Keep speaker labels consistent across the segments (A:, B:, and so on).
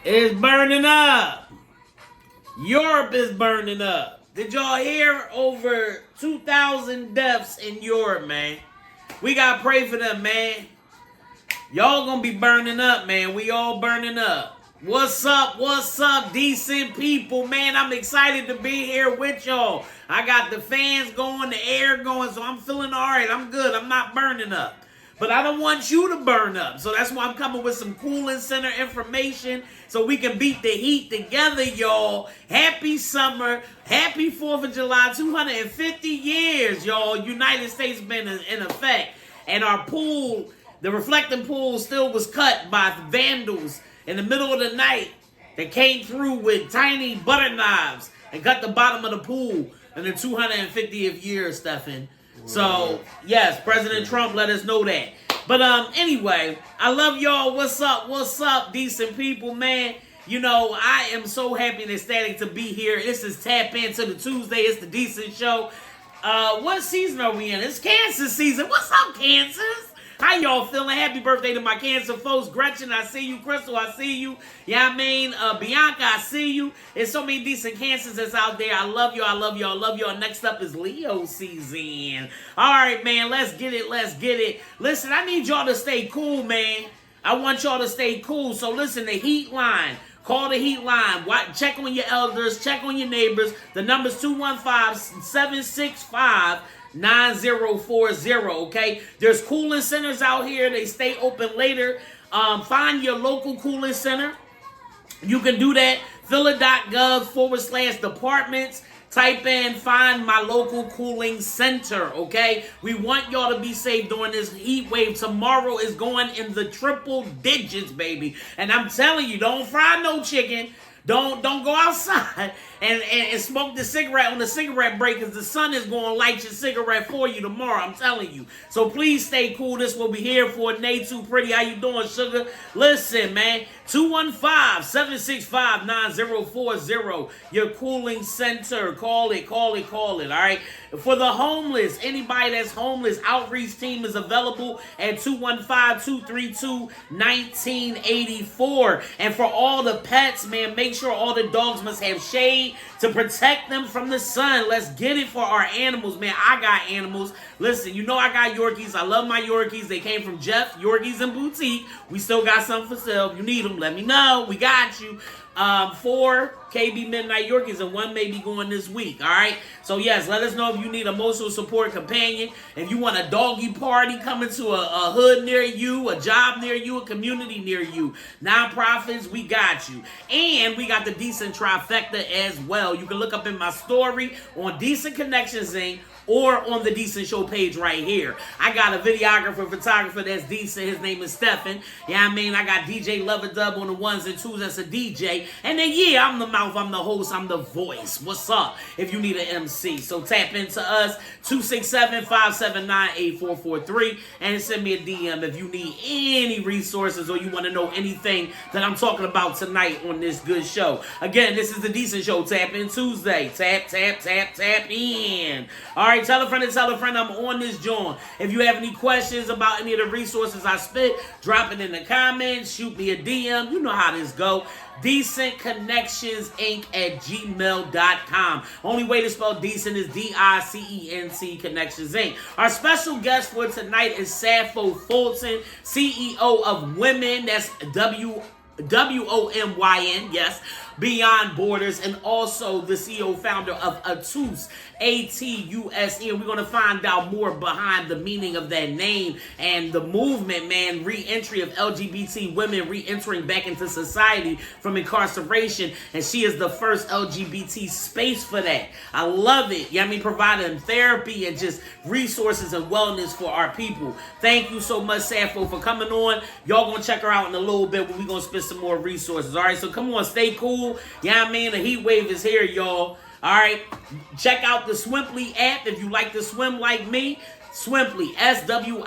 A: is burning up. Europe is burning up. Did y'all hear over 2,000 deaths in Europe, man? We gotta pray for them, man. Y'all gonna be burning up, man. We all burning up. What's up? What's up, decent people, man? I'm excited to be here with y'all. I got the fans going, the air going, so I'm feeling all right. I'm good. I'm not burning up. But I don't want you to burn up. So that's why I'm coming with some cooling center information so we can beat the heat together, y'all. Happy summer. Happy 4th of July. 250 years, y'all. United States been in effect. And our pool, the reflecting pool, still was cut by vandals in the middle of the night that came through with tiny butter knives and cut the bottom of the pool in the 250th year, Stephen. So, yes, President Trump let us know that. But anyway, I love y'all. What's up, decent people, man? You know, I am so happy and ecstatic to be here. This is Tap Into the Tuesday. It's the Decent Show. What season are we in? It's Cancer season. What's up, Cancers? How y'all feeling? Happy birthday to my Cancer folks. Gretchen, I see you. Crystal, I see you. Yeah, I mean, Bianca, I see you. There's so many decent Cancers that's out there. I love you. I love you. I love y'all. Next up is Leo season. All right, man. Let's get it. Let's get it. Listen, I need y'all to stay cool, man. I want y'all to stay cool. So listen, the heat line. Call the heat line. Check on your elders. Check on your neighbors. The number's 215-765 9040, okay? There's cooling centers out here. They stay open later. Find your local cooling center. You can do that. phila.gov/departments. Type in, find my local cooling center, okay? We want y'all to be safe during this heat wave. Tomorrow is going in the triple digits, baby. And I'm telling you, don't fry no chicken. Don't go outside and smoke the cigarette on the cigarette break, because the sun is going to light your cigarette for you tomorrow. I'm telling you. So please stay cool. This will be here for Nay Too Pretty. How you doing, sugar? Listen, man. 215-765-9040. Your cooling center. Call it. All right. For the homeless, anybody that's homeless, outreach team is available at 215-232-1984. And for all the pets, man, make sure all the dogs must have shade to protect them from the sun. Let's get it for our animals, man. I got animals. Listen, you know I got Yorkies. I love my Yorkies. They came from Jeff Yorkies and Boutique. We still got some for sale. If you need them, let me know. We got you. 4 KB Midnight Yorkies, and 1 may be going this week, all right? So, yes, let us know if you need a emotional support companion. If you want a doggy party coming to a hood near you, a job near you, a community near you, nonprofits, we got you. And we got the Decent Trifecta as well. You can look up in my story on Decent Connections Inc., or on the Decent Show page right here. I got a videographer, photographer that's decent. His name is Stephen. Yeah, I mean, I got DJ Lover Dub on the 1s and 2s. That's a DJ. And then, yeah, I'm the mouth, I'm the host, I'm the voice. What's up? If you need an MC. So tap into us, 267-579-8443. And send me a DM if you need any resources or you want to know anything that I'm talking about tonight on this good show. Again, this is the Decent Show. Tap in Tuesday. Tap in. All right. Tell a friend I'm on this joint. If you have any questions about any of the resources I spit, drop it in the comments, shoot me a DM. You know how this go. dicentconnectionsinc at gmail.com. Only way to spell decent is DICENT Connections Inc. Our special guest for tonight is Sappho Fulton, CEO of Women. That's WOMYN, yes, Beyond Borders, and also the CEO founder of ATUSE, ATUSE. And we're going to find out more behind the meaning of that name and the movement, man, re-entry of LGBT women re-entering back into society from incarceration. And she is the first LGBT space for that. I love it. Yeah, I mean, providing therapy and just resources and wellness for our people. Thank you so much, Sappho, for coming on. Y'all going to check her out in a little bit when we're going to spit some more resources. All right, so come on, stay cool. Yeah, I mean, the heat wave is here, y'all. All right, check out the Swimply app if you like to swim like me. Swimply, SWIMPLY.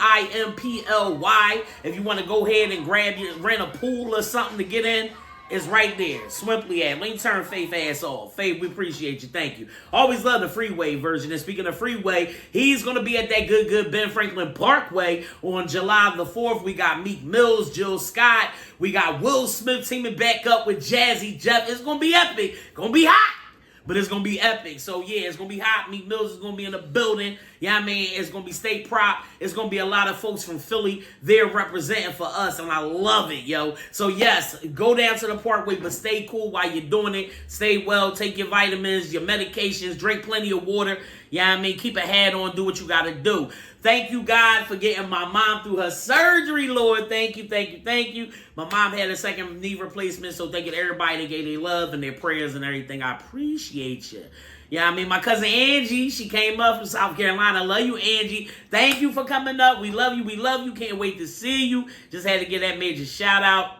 A: If you want to go ahead and rent a pool or something to get in, is right there. Swimply at. Let me turn Faith ass off. Faith, we appreciate you. Thank you. Always love the freeway version. And speaking of freeway, he's going to be at that good Ben Franklin Parkway on July the 4th. We got Meek Mills, Jill Scott. We got Will Smith teaming back up with Jazzy Jeff. It's going to be epic. Going to be hot. But it's going to be epic. So, yeah, it's going to be hot. Meek Mills is going to be in the building. You know what I mean? It's going to be state prop. It's going to be a lot of folks from Philly there representing for us. And I love it, yo. So, yes, go down to the Parkway, but stay cool while you're doing it. Stay well. Take your vitamins, your medications. Drink plenty of water. You know what I mean? Keep a hat on. Do what you got to do. Thank you, God, for getting my mom through her surgery, Lord. Thank you, thank you, thank you. My mom had a second knee replacement, so thank you to everybody that gave their love and their prayers and everything. I appreciate you. Yeah, I mean, my cousin Angie, she came up from South Carolina. I love you, Angie. Thank you for coming up. We love you. We love you. Can't wait to see you. Just had to get that major shout out.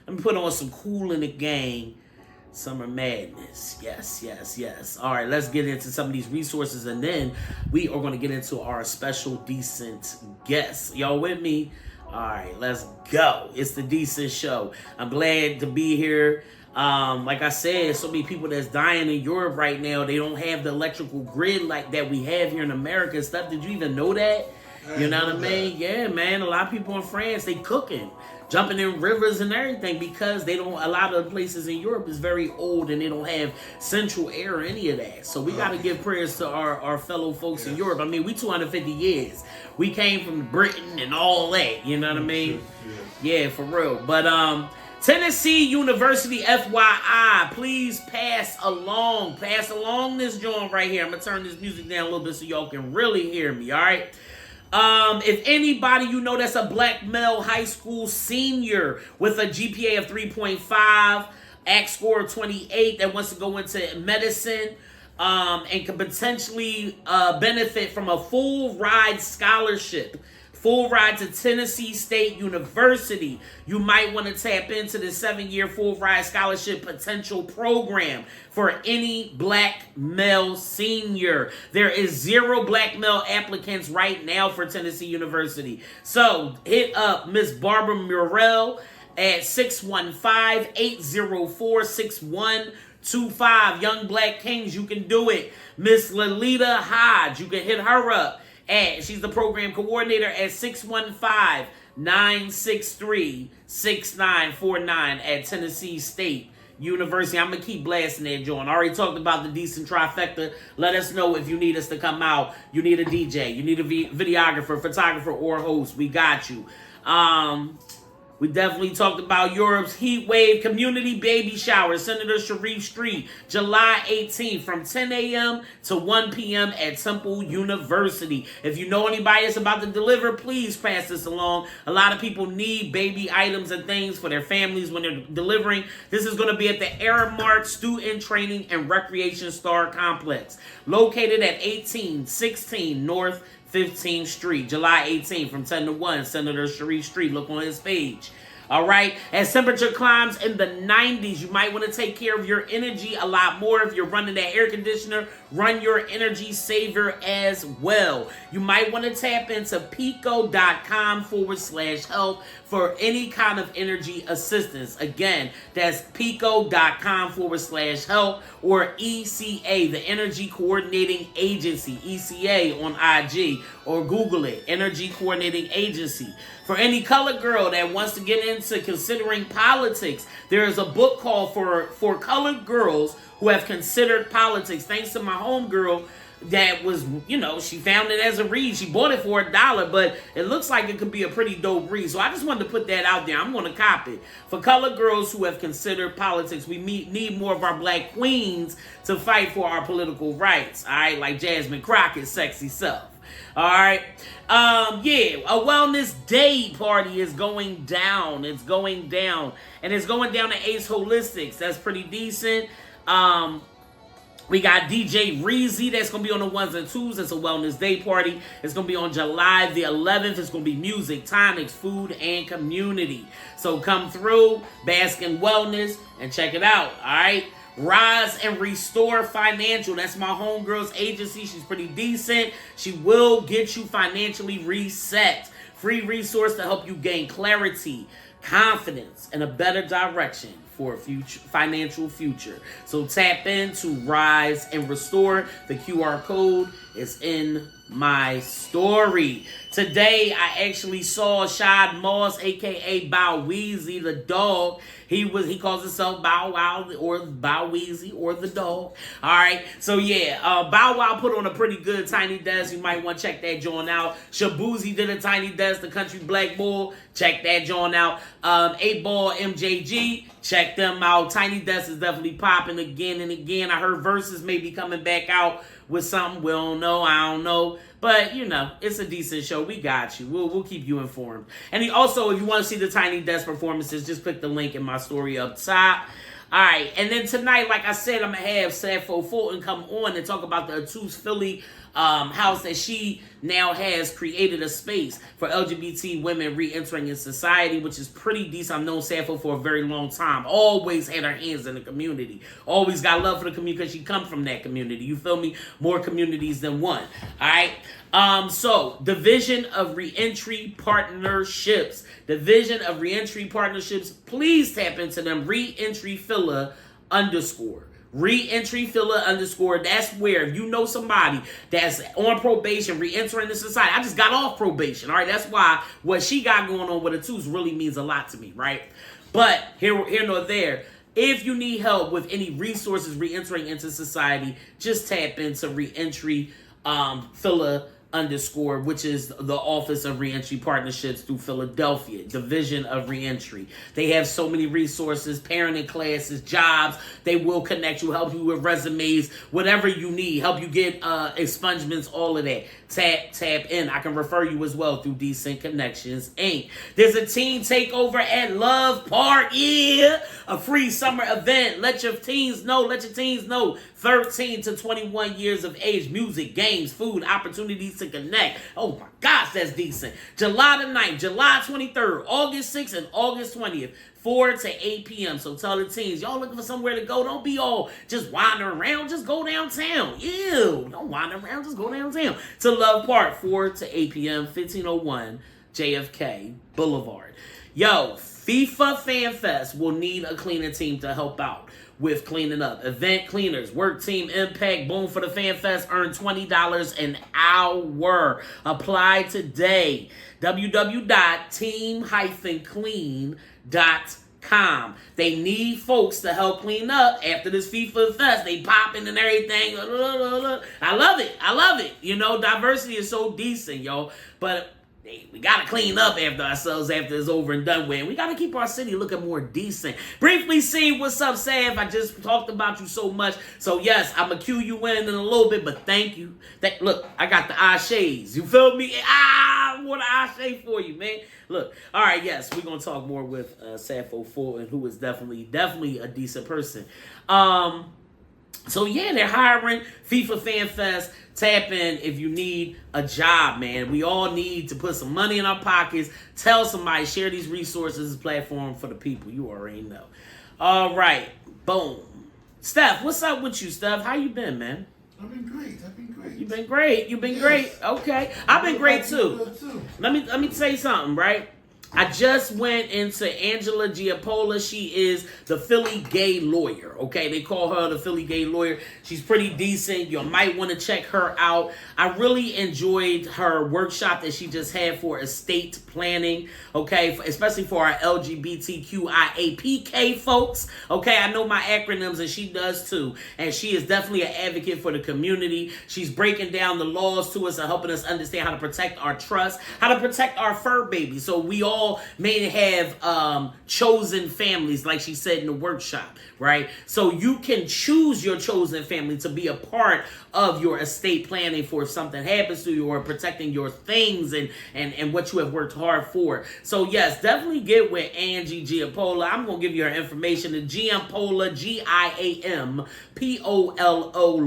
A: Let me put on some Cool in the Gang. Summer Madness. Yes. All right, let's get into some of these resources, and then we are going to get into our special Decent guests. Y'all with me? All right, let's go. It's the Decent Show. I'm glad to be here. Like I said, so many people that's dying in Europe right now. They don't have the electrical grid like that we have here in America and stuff. Did you even know that? You know what I mean? Yeah, man. A lot of people in France, they cooking, jumping in rivers and everything because they don't. A lot of the places in Europe is very old and they don't have central air or any of that. So we got to give prayers to our fellow folks in Europe. I mean, we 250 years. We came from Britain and all that. You know what I mean? Yeah, for real. But Tennessee University, FYI, please pass along this joint right here. I'm gonna turn this music down a little bit so y'all can really hear me. All right. If anybody you know that's a black male high school senior with a GPA of 3.5, ACT score of 28 that wants to go into medicine, and can potentially benefit from a full ride scholarship, full ride to Tennessee State University, you might want to tap into the 7-year full ride scholarship potential program for any black male senior. There is 0 black male applicants right now for Tennessee University. So hit up Miss Barbara Murrell at 615-804-6125. Young Black Kings, you can do it. Miss Lalita Hodge, you can hit her up. She's the program coordinator at 615-963-6949 at Tennessee State University. I'm going to keep blasting that joint. I already talked about the Decent Trifecta. Let us know if you need us to come out. You need a DJ. You need a videographer, photographer, or host. We got you. We definitely talked about Europe's heat wave community baby shower, Senator Sharif Street, July 18th from 10 a.m. to 1 p.m. at Temple University. If you know anybody that's about to deliver, please pass this along. A lot of people need baby items and things for their families when they're delivering. This is going to be at the Aramark Student Training and Recreation Star Complex, located at 1816 North 15th Street, July 18th from 10 to 1, Senator Sharif Street. Look on his page. All right. As temperature climbs in the 90s, you might want to take care of your energy a lot more. If you're running that air conditioner, run your energy saver as well. You might want to tap into pico.com/help for any kind of energy assistance. Again, that's pico.com/help, or ECA, the Energy Coordinating Agency, ECA on IG, or Google it, Energy Coordinating Agency. For any colored girl that wants to get into considering politics, there is a book called for colored girls who have considered politics. Thanks to my homegirl that was, she found it as a read. She bought it for $1, but it looks like it could be a pretty dope read. So I just wanted to put that out there. I'm going to copy it. For colored girls who have considered politics, we need more of our black queens to fight for our political rights. All right, like Jasmine Crockett's sexy self. All right. A wellness day party is going down. It's going down. And it's going down to Ace Holistics. That's pretty decent. We got DJ Reezy that's going to be on the 1s and 2s. It's a wellness day party. It's going to be on July the 11th. It's going to be music, tonics, food, and community. So come through, bask in wellness, and check it out. All right. Rise and Restore Financial. That's my homegirl's agency. She's pretty decent. She will get you financially reset. Free resource to help you gain clarity, confidence, and a better direction for a financial future. So tap in to Rise and Restore. The QR code is in my story. Today, I actually saw Shad Moss, aka Bow Weezy, the dog. He calls himself Bow Wow or Bow Weezy or the dog. All right. So yeah, Bow Wow put on a pretty good Tiny Desk. You might want to check that joint out. Shabuzi did a Tiny Desk, the Country Black Bull. Check that joint out. 8-Ball MJG. Check them out. Tiny Desk is definitely popping again and again. I heard Versus may be coming back out with something. We don't know. I don't know. But, you know, it's a decent show. We got you. We'll keep you informed. And also, if you want to see the Tiny Desk performances, just click the link in my story up top. All right. And then tonight, like I said, I'm going to have Sappho Fulton come on and talk about the Atus Philly house that she now has created a space for LGBT women re-entering in society, which is pretty decent. I've known Sappho for a very long time. Always had her hands in the community. Always got love for the community because she comes from that community. You feel me? More communities than one. All right. So Division of Reentry Partnerships. Division of Reentry Partnerships. Please tap into them. ReentryFilla_. ReentryFilla_. That's where if you know somebody that's on probation, re-entering the society. I just got off probation. All right. That's why what she got going on with Atus really means a lot to me. Right. But here nor there. If you need help with any resources re-entering into society, just tap into Reentry Filla_, which is the Office of Reentry Partnerships through Philadelphia, Division of Reentry. They have so many resources, parenting classes, jobs. They will connect you, help you with resumes, whatever you need, help you get expungements, all of that. Tap in. I can refer you as well through Dicent Connections Inc. There's a teen takeover at Love Park. Yeah, a free summer event. Let your teens know. 13 to 21 years of age. Music, games, food, opportunities to connect. Oh my gosh, that's decent. July the 9th, July 23rd, August 6th, and August 20th. 4 to 8 p.m. So tell the teens, y'all looking for somewhere to go. Don't be all just wandering around. Just go downtown. Ew. Don't wander around. Just go downtown. To Love Park, 4 to 8 p.m., 1501 JFK Boulevard. Yo, FIFA Fan Fest will need a cleaning team to help out with cleaning up. Event cleaners, work team impact, boom for the Fan Fest, earn $20 an hour. Apply today. www.team-clean.com. They need folks to help clean up after this FIFA Fest. They popping and everything. I love it. You know, diversity is so decent, yo. But we got to clean up after ourselves after it's over and done with. And we got to keep our city looking more decent. Briefly see what's up, Sav. I just talked about you so much. So, yes, I'm going to cue you in a little bit, but thank you. Look, I got the eye shades. You feel me? I want an eye shade for you, man. Look, all right, yes, we're going to talk more with Sappho Fulton, who is definitely a decent person. So, yeah, they're hiring FIFA Fan Fest. Tap in if you need a job, man. We all need to put some money in our pockets. Tell somebody, share these resources, platform for the people. You already know. All right, boom. Steph, what's up with you, Steph? How you been, man?
B: I've been great.
A: You've been great. Okay. I've been great, too. Let me say something, right? I just went into Angela Giappola. She is the Philly gay lawyer, okay? They call her the Philly gay lawyer. She's pretty decent. You might want to check her out. I really enjoyed her workshop that she just had for estate planning, okay? Especially for our LGBTQIAPK folks, okay? I know my acronyms, and she does too. And she is definitely an advocate for the community. She's breaking down the laws to us and helping us understand how to protect our trust, how to protect our fur babies. So we all may have chosen families, like she said in the workshop, right? So you can choose your chosen family to be a part of your estate planning for if something happens to you, or protecting your things and what you have worked hard for. So yes, definitely get with Angie Giappola. I'm going to give you her information. The Giampola, Giampolo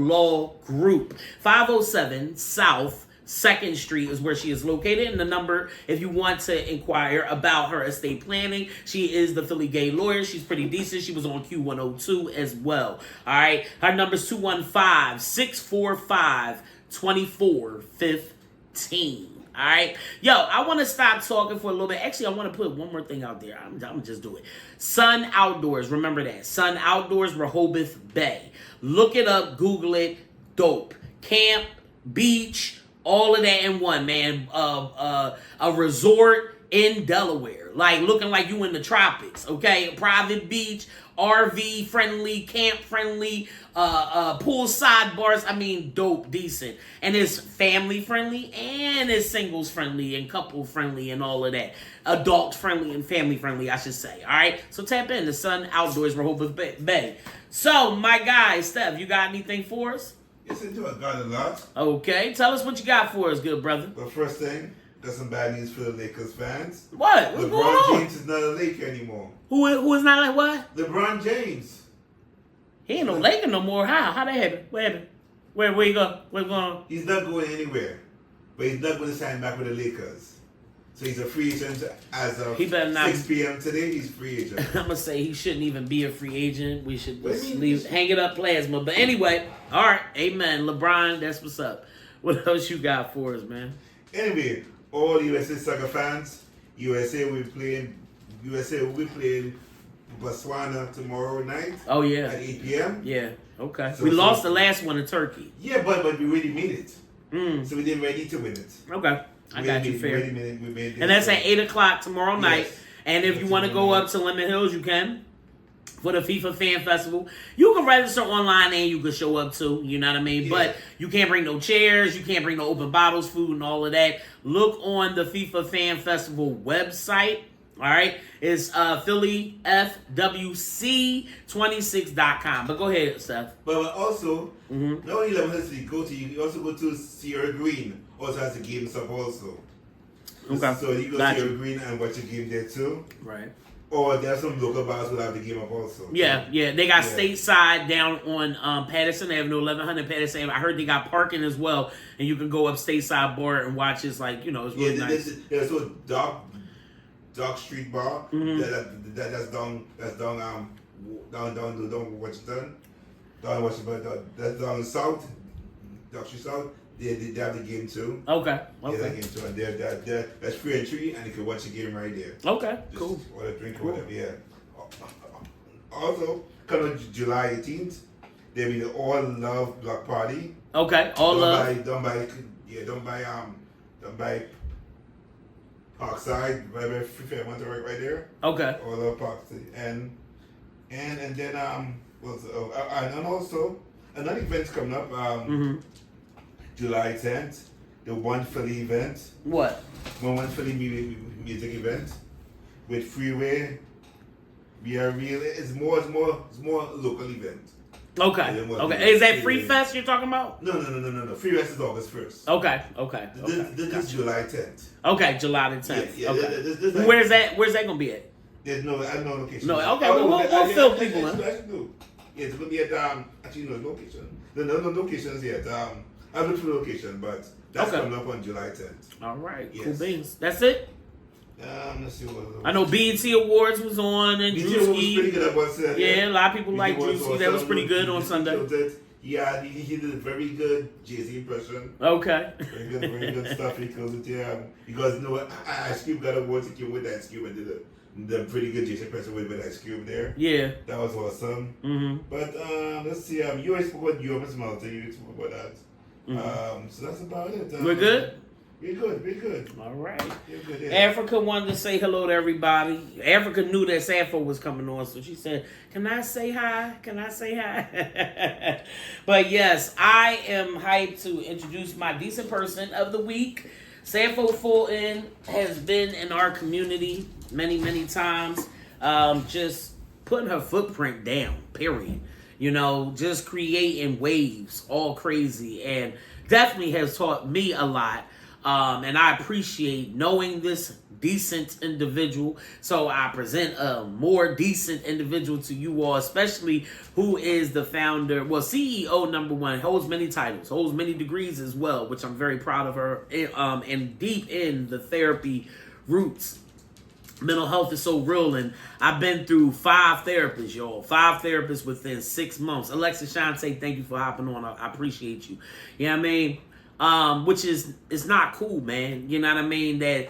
A: Law Group, 507 South 2nd Street is where she is located. And the number, if you want to inquire about her estate planning, she is the Philly gay lawyer. She's pretty decent. She was on Q102 as well. All right. Her number is 215-645-2415. All right. Yo, I want to stop talking for a little bit. Actually, I want to put one more thing out there. I'm going to just do it. Sun Outdoors. Remember that. Sun Outdoors, Rehoboth Bay. Look it up. Google it. Dope. Camp, beach, all of that in one, man. A resort in Delaware. Like, looking like you in the tropics, okay? Private beach, RV friendly, camp friendly, poolside bars. I mean, dope, decent. And it's family friendly and it's singles friendly and couple friendly and all of that. Adult friendly and family friendly, I should say. All right? So tap in the Sun Outdoors, Rehoboth Bay. So, my guy, Steph, you got anything for us?
B: Yes, I do. I got a lot.
A: Okay. Tell us what you got for us, good brother.
B: But first thing, got some bad news for the Lakers fans.
A: What? What's going
B: LeBron
A: on?
B: James is not a Laker anymore.
A: Who is not like what?
B: LeBron James.
A: He ain't no Laker no more. How that happen? What happened? Where you go? What's going on?
B: He's not going anywhere. But he's not going to sign back with the Lakers. So he's a free agent as of
A: He better not-
B: 6 p.m. today. He's free agent.
A: I'm gonna say he shouldn't even be a free agent. We should
B: What do
A: just
B: you mean?
A: leave, hang it up, plasma. But anyway, all right, amen. LeBron, that's what's up. What else you got for us, man?
B: Anyway, all USA soccer fans, USA will be playing Botswana tomorrow night
A: Oh yeah,
B: at 8 p.m.
A: yeah. Okay,
B: So-
A: we
B: so-
A: lost the last one to Turkey.
B: Yeah, but we really made it.
A: Mm.
B: So we didn't really need to win it.
A: Okay, I
B: We
A: got
B: really
A: you
B: made-
A: fair.
B: we really made it.
A: And that's at 8:00 tomorrow night.
B: Yes.
A: And if you
B: Yes,
A: want to go
B: tomorrow
A: up to Lemon Hills, you can. For the FIFA Fan Festival, you can register online and you can show up too. You know what I mean?
B: Yeah.
A: But you can't bring no chairs, you can't bring no open bottles, food, and all of that. Look on the FIFA Fan Festival website. All right, it's PhillyFWC26.com. But go ahead, Steph.
B: But also,
A: Mhm.
B: not only Lemon Hills you go to, you also go to Sierra Green. Also has a game sub also.
A: Okay.
B: So you go to
A: Gotcha.
B: Sierra Green and watch a game there too.
A: Right.
B: Or there are some local bars who have the game up also.
A: Yeah, yeah. They got
B: Yeah.
A: stateside down on Patterson Avenue, 1100 Patterson Avenue. I heard they got parking as well, and you can go up stateside bar and watch. It's like, it's really
B: Yeah,
A: nice.
B: there's a dark street bar
A: Mhm.
B: that's down Washington, that's down south, Dark Street South. They have the game too.
A: Okay,
B: Yeah, that
A: okay,
B: game too, and that's free entry, and you can watch the game right there.
A: okay,
B: Just
A: cool.
B: order a drink
A: Cool.
B: or whatever. Yeah. Also, coming on July 18th, there'll be the All Love Block Party.
A: Okay, all love.
B: Don't buy Parkside, right Fairmont right there.
A: Okay,
B: All Love Parkside, and then and also another event's coming up.
A: mm-hmm.
B: July 10th, the One Philly event,
A: What?
B: One Philly music event with Freeway. We are real. It's more local event.
A: Okay,
B: Yeah, well,
A: okay. Is that
B: yeah.
A: Free Fest you're talking about?
B: No. Freeway is August 1st.
A: Okay.
B: This is July 10th.
A: Okay, July the 10th.
B: Yeah,
A: Okay.
B: this like-
A: Where's that gonna be at?
B: There's no location.
A: No, okay, we'll fill people in.
B: Yeah, it's gonna be at actually no location. No locations yet. I've looked for the location, but that's
A: Okay.
B: coming up on July 10th.
A: All right, cool
B: Yes.
A: beans. That's it.
B: Let's see what.
A: I know BET Awards was on and
B: BT was pretty
A: Drewski.
B: good about Sunday.
A: Yeah, a lot of people like
B: BT
A: Drewski. That was pretty good on Sunday.
B: Yeah, he did a very good Jay-Z impression.
A: Okay.
B: Very good stuff. He goes with because Ice Cube got awards to with Ice Cube and did the pretty good Jay-Z impression with Ice Cube there.
A: Yeah.
B: That was awesome.
A: Mm-hmm.
B: But let's see. You already spoke about Europe's Mountain. You spoke about that.
A: Mm-hmm.
B: So that's about it.
A: We're good?
B: We're good.
A: All right.
B: We're good. Yeah.
A: Africa wanted to say hello to everybody. Africa knew that Sappho was coming on, so she said, "Can I say hi? Can I say hi?" But yes, I am hyped to introduce my decent person of the week. Sappho Fulton has been in our community many, many times, just putting her footprint down, period. Just creating waves, all crazy, and definitely has taught me a lot. And I appreciate knowing this decent individual. So I present a more decent individual to you all, especially who is the founder, CEO #1, holds many titles, holds many degrees as well, which I'm very proud of her, and deep in the therapy roots. Mental health is so real, and I've been through 5 therapists, y'all. 5 therapists within 6 months. Alexa Shante, thank you for hopping on. I appreciate you. You know what I mean? which is it's not cool, man. You know what I mean? That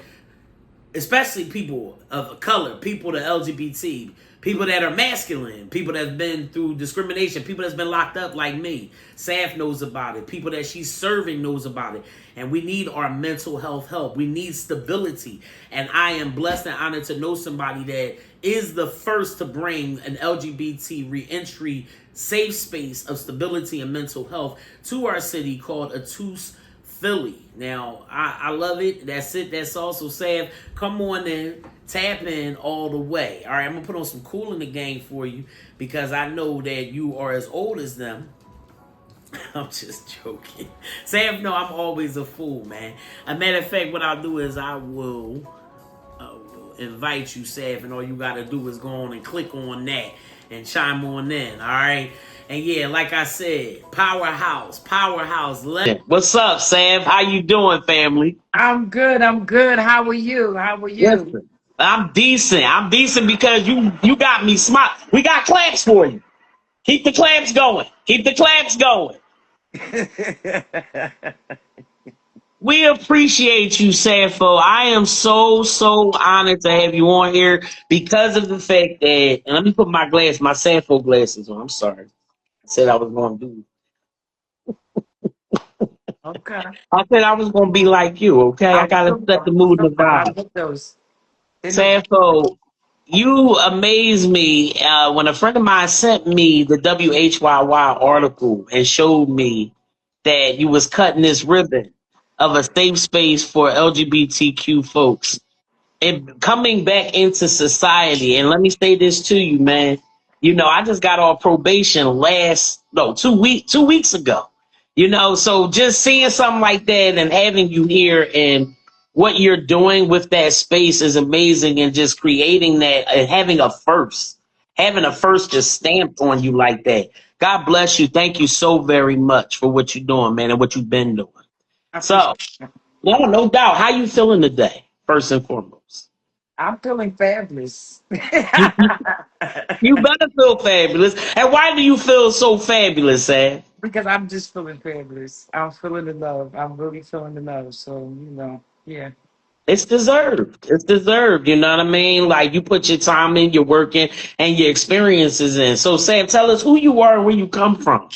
A: especially people of color, people that LGBT, people that are masculine, people that's been through discrimination, people that's been locked up like me. Saf knows about it. People that she's serving knows about it. And we need our mental health help. We need stability. And I am blessed and honored to know somebody that is the first to bring an LGBT reentry safe space of stability and mental health to our city called Atus Philly. Now, I love it. That's it. That's also sad. Come on in. Tap in all the way. All right, I'm going to put on some Cool in the Game for you because I know that you are as old as them. I'm just joking. Sam, no, I'm always a fool, man. A matter of fact, what I'll do is I will invite you, Saf, and all you got to do is go on and click on that and chime on in, all right? And yeah, like I said, powerhouse. What's up, Sam? How you doing, family?
C: I'm good. How are you?
A: Listen, I'm decent because you got me smart. We got claps for you. Keep the claps going. We appreciate you, Sappho. I am so honored to have you on here because of the fact that, and let me put my Sappho glasses on. I'm sorry. I said I was going to do.
C: Okay.
A: I said I was going to be like you, okay? I got to set the mood and the vibe. Sappho, you amaze me. When a friend of mine sent me the WHYY article and showed me that you was cutting this ribbon of a safe space for LGBTQ folks and coming back into society. And let me say this to you, man. You know, I just got off probation 2 weeks ago. You know, so just seeing something like that and having you here and what you're doing with that space is amazing, and just creating that and having a first just stamped on you like that. God bless you. Thank you so very much for what you're doing, man, and what you've been doing. So, no doubt. How you feeling today, first and foremost?
C: I'm feeling fabulous.
A: You better feel fabulous. And why do you feel so fabulous, Sam?
C: Because I'm just feeling fabulous. I'm feeling the love. I'm really feeling the love. So, yeah.
A: It's deserved. You know what I mean? Like, you put your time in, you're working, and your experiences in. So, Sam, tell us who you are and where you come from.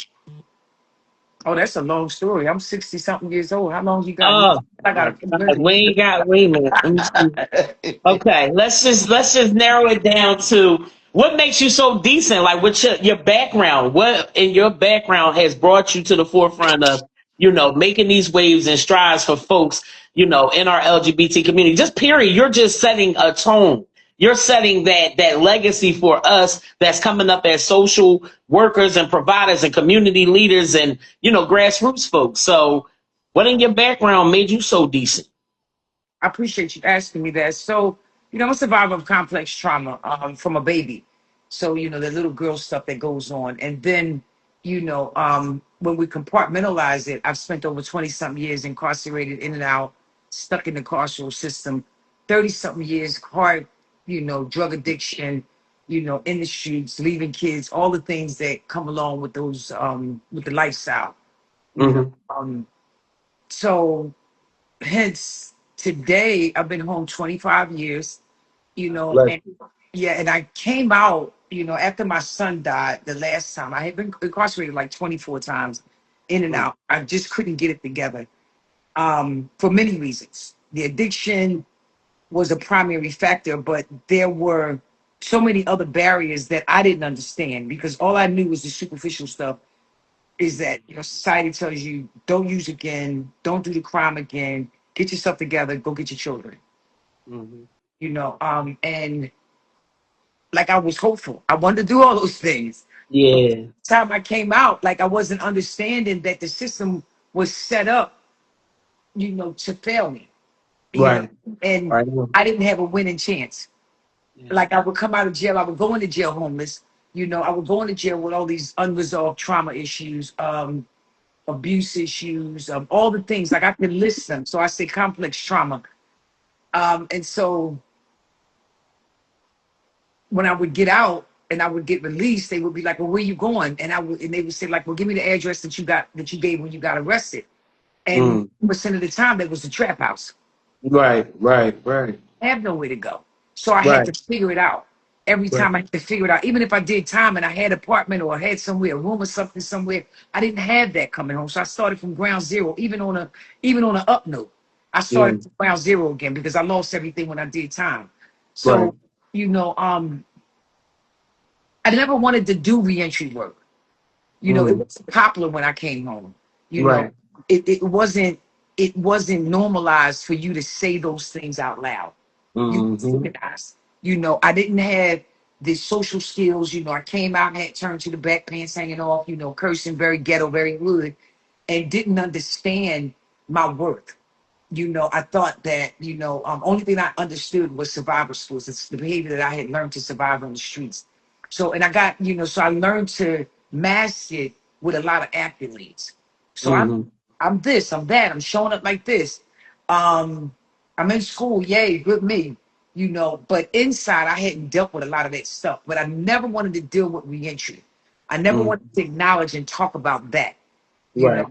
C: Oh, that's a long story. I'm 60-something years old. How long you got?
A: I got wait a minute. Okay, let's just narrow it down to what makes you so decent. Like, what's your background? What in your background has brought you to the forefront of, making these waves and strides for folks, in our LGBT community? Just period. You're just setting a tone. You're setting that legacy for us that's coming up as social workers and providers and community leaders and, grassroots folks. So what in your background made you so decent?
C: I appreciate you asking me that. So, I'm a survivor of complex trauma from a baby. So, the little girl stuff that goes on. And then, when we compartmentalize it, I've spent over 20-something years incarcerated, in and out, stuck in the carceral system, 30-something years, hard, drug addiction, in the streets, leaving kids, all the things that come along with those, with the lifestyle. So hence today, I've been home 25 years, and I came out, after my son died the last time. I had been incarcerated like 24 times, in and out. I just couldn't get it together for many reasons. The addiction was a primary factor, but there were so many other barriers that I didn't understand, because all I knew was the superficial stuff. Is that society tells you don't use again, don't do the crime again, get yourself together, go get your children. And like, I was hopeful. I wanted to do all those things.
A: Yeah.
C: By the time I came out, like, I wasn't understanding that the system was set up, to fail me.
A: Right.
C: And I didn't have a winning chance. Yeah. Like, I would come out of jail, I would go into jail homeless. I would go into jail with all these unresolved trauma issues, abuse issues, all the things. Like, I can list them. So I say complex trauma. And so when I would get out and I would get released, they would be like, "Well, where you going?" And they would say, like, "Well, give me the address that you gave when you got arrested." And percent of the time, that was the trap house.
A: Right.
C: I have nowhere to go. So I had
A: Right.
C: to figure it out. Every
A: Right.
C: time I had to figure it out. Even if I did time and I had an apartment or I had somewhere, a room or something somewhere, I didn't have that coming home. So I started from ground zero, even on a up note. I
A: Yeah.
C: started from ground zero again because I lost everything when I did time.
A: Right.
C: So, you know, I never wanted to do reentry work. It was popular when I came home. You know,
A: Right.
C: it wasn't normalized for you to say those things out loud. You
A: Mm-hmm.
C: recognize. I didn't have the social skills. I came out and had turned to the back, pants hanging off, cursing, very ghetto, very hood, and didn't understand my worth. I thought that, only thing I understood was survival skills. It's the behavior that I had learned to survive on the streets. So, and I got, so I learned to mask it with a lot of accolades. So
A: Mm-hmm.
C: I'm this, I'm that, I'm showing up like this. Um, I'm in school, yay, good me, but inside I hadn't dealt with a lot of that stuff. But I never wanted to deal with reentry. I never
A: Mm.
C: wanted to acknowledge and talk about that. You know,
A: Right.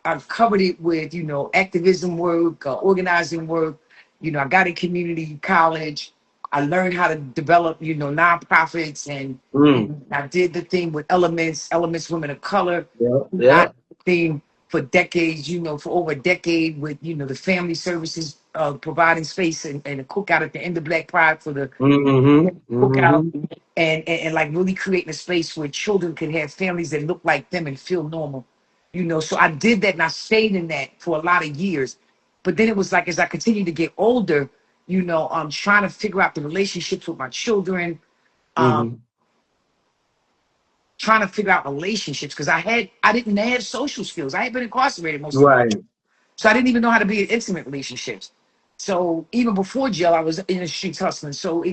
C: I've covered it with activism work, organizing work. I got in community college. I learned how to develop nonprofits, and
A: Mm.
C: I did the thing with Elements Women of Color.
A: Yep.
C: I
A: Yep.
C: did the thing for decades, for over a decade with the family services, providing space and a cookout at the end of Black Pride for the
A: Mm-hmm.
C: cookout,
A: Mm-hmm.
C: and like really creating a space where children can have families that look like them and feel normal. So I did that and I stayed in that for a lot of years. But then it was like as I continued to get older, I'm trying to figure out the relationships with my children, um,
A: Mm-hmm.
C: trying to figure out relationships because I didn't have social skills. I had been incarcerated most of my life.
A: Right.
C: So I didn't even know how to be in intimate relationships. So even before jail, I was in the streets hustling. So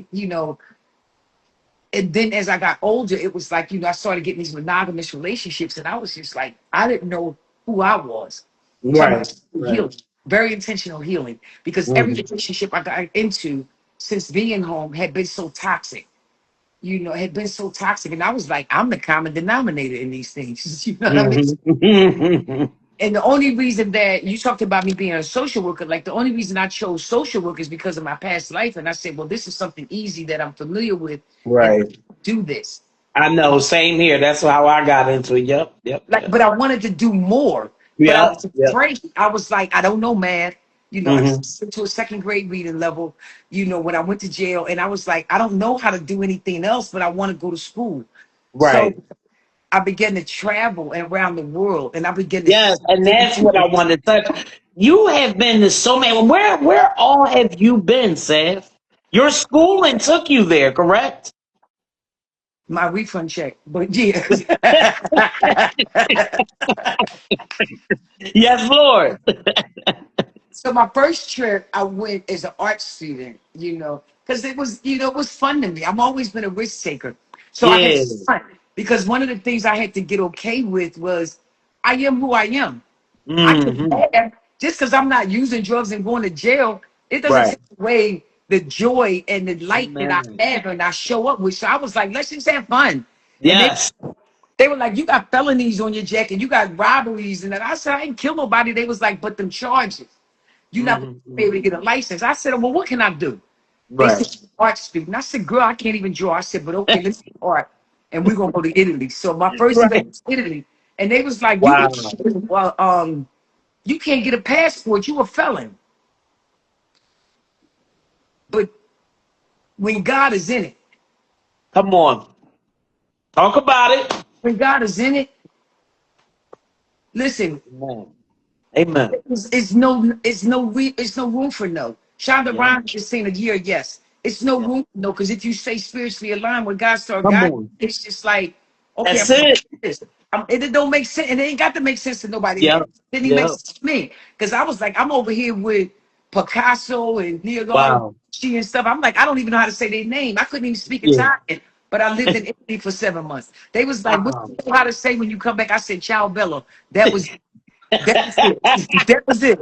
C: and then as I got older, it was like, I started getting these monogamous relationships, and I was just like, I didn't know who I was. So I'm
A: Right. Right.
C: healing, very intentional healing, because every
A: Mm-hmm.
C: relationship I got into since being home had been so toxic, had been so toxic. And I was like, I'm the common denominator in these things. You know what I mean?
A: Mm-hmm.
C: And the only reason that you talked about me being a social worker, like the only reason I chose social work is because of my past life. And I said, well, this is something easy that I'm familiar with, and
A: Right.
C: do this.
A: I know. Same here. That's how I got into it. Yep. Yep.
C: Like,
A: Yep.
C: but I wanted to do more, but I
A: Yep.
C: was
A: Yep.
C: afraid. I was like, I don't know, man. I
A: Mm-hmm.
C: just went to a second grade reading level, when I went to jail, and I was like, I don't know how to do anything else, but I want to go to school. So
A: Right.
C: I began to travel around the world, and I began to
A: Yes,
C: see
A: and
C: different
A: that's what I
C: people.
A: wanted to touch. You have been to so many. Where all have you been, Seth? Your schooling took you there, correct?
C: My refund check, but yeah.
A: Yes, Lord.
C: So my first trip, I went as an art student, because it was fun to me. I've always been a risk taker. So I had
A: Yeah.
C: fun because one of the things I had to get okay with was I am who I am. I can
A: Mm-hmm.
C: laugh just because I'm not using drugs and going to jail. It doesn't
A: Right.
C: take away the joy and the light that
A: Amen.
C: I have and I show up with. So I was like, let's just have fun. And
A: Yes.
C: they were like, you got felonies on your jacket, you got robberies, and then I said, I didn't kill nobody. They was like, but them charges. You're not going to be able
A: Mm-hmm.
C: to get a license. I said, well, what can I do? They said,
A: Right.
C: art student. I said, girl, I can't even draw. I said, but okay, let's do art. And we're going to go to Italy. So my first event
A: Right.
C: was Italy. And they was like,
A: Wow.
C: well, you can't get a passport. You a felon. But when God is in it,
A: Come on. Talk about it.
C: when God is in it, listen,
A: Amen. Amen.
C: it's no room for no. Shonda
A: Yeah.
C: Rhimes is saying a year, yes. It's no
A: Yeah.
C: room for no, because if you stay spiritually aligned with God, start
A: Come
C: God,
A: on.
C: it's just like, okay,
A: That's
C: I'm gonna
A: it.
C: do this. It don't make sense, and it ain't got to make sense to nobody else.
A: Yep.
C: It didn't even make
A: Yep.
C: sense to me, because I was like, I'm over here with Picasso and Leonardo da
A: Wow.
C: Vinci and stuff. I'm like, I don't even know how to say their name. I couldn't even speak
A: Yeah.
C: Italian, but I lived in Italy for 7 months. They was like, what
A: Wow.
C: do you know how to say when you come back? I said, ciao bello. That was it. That was it.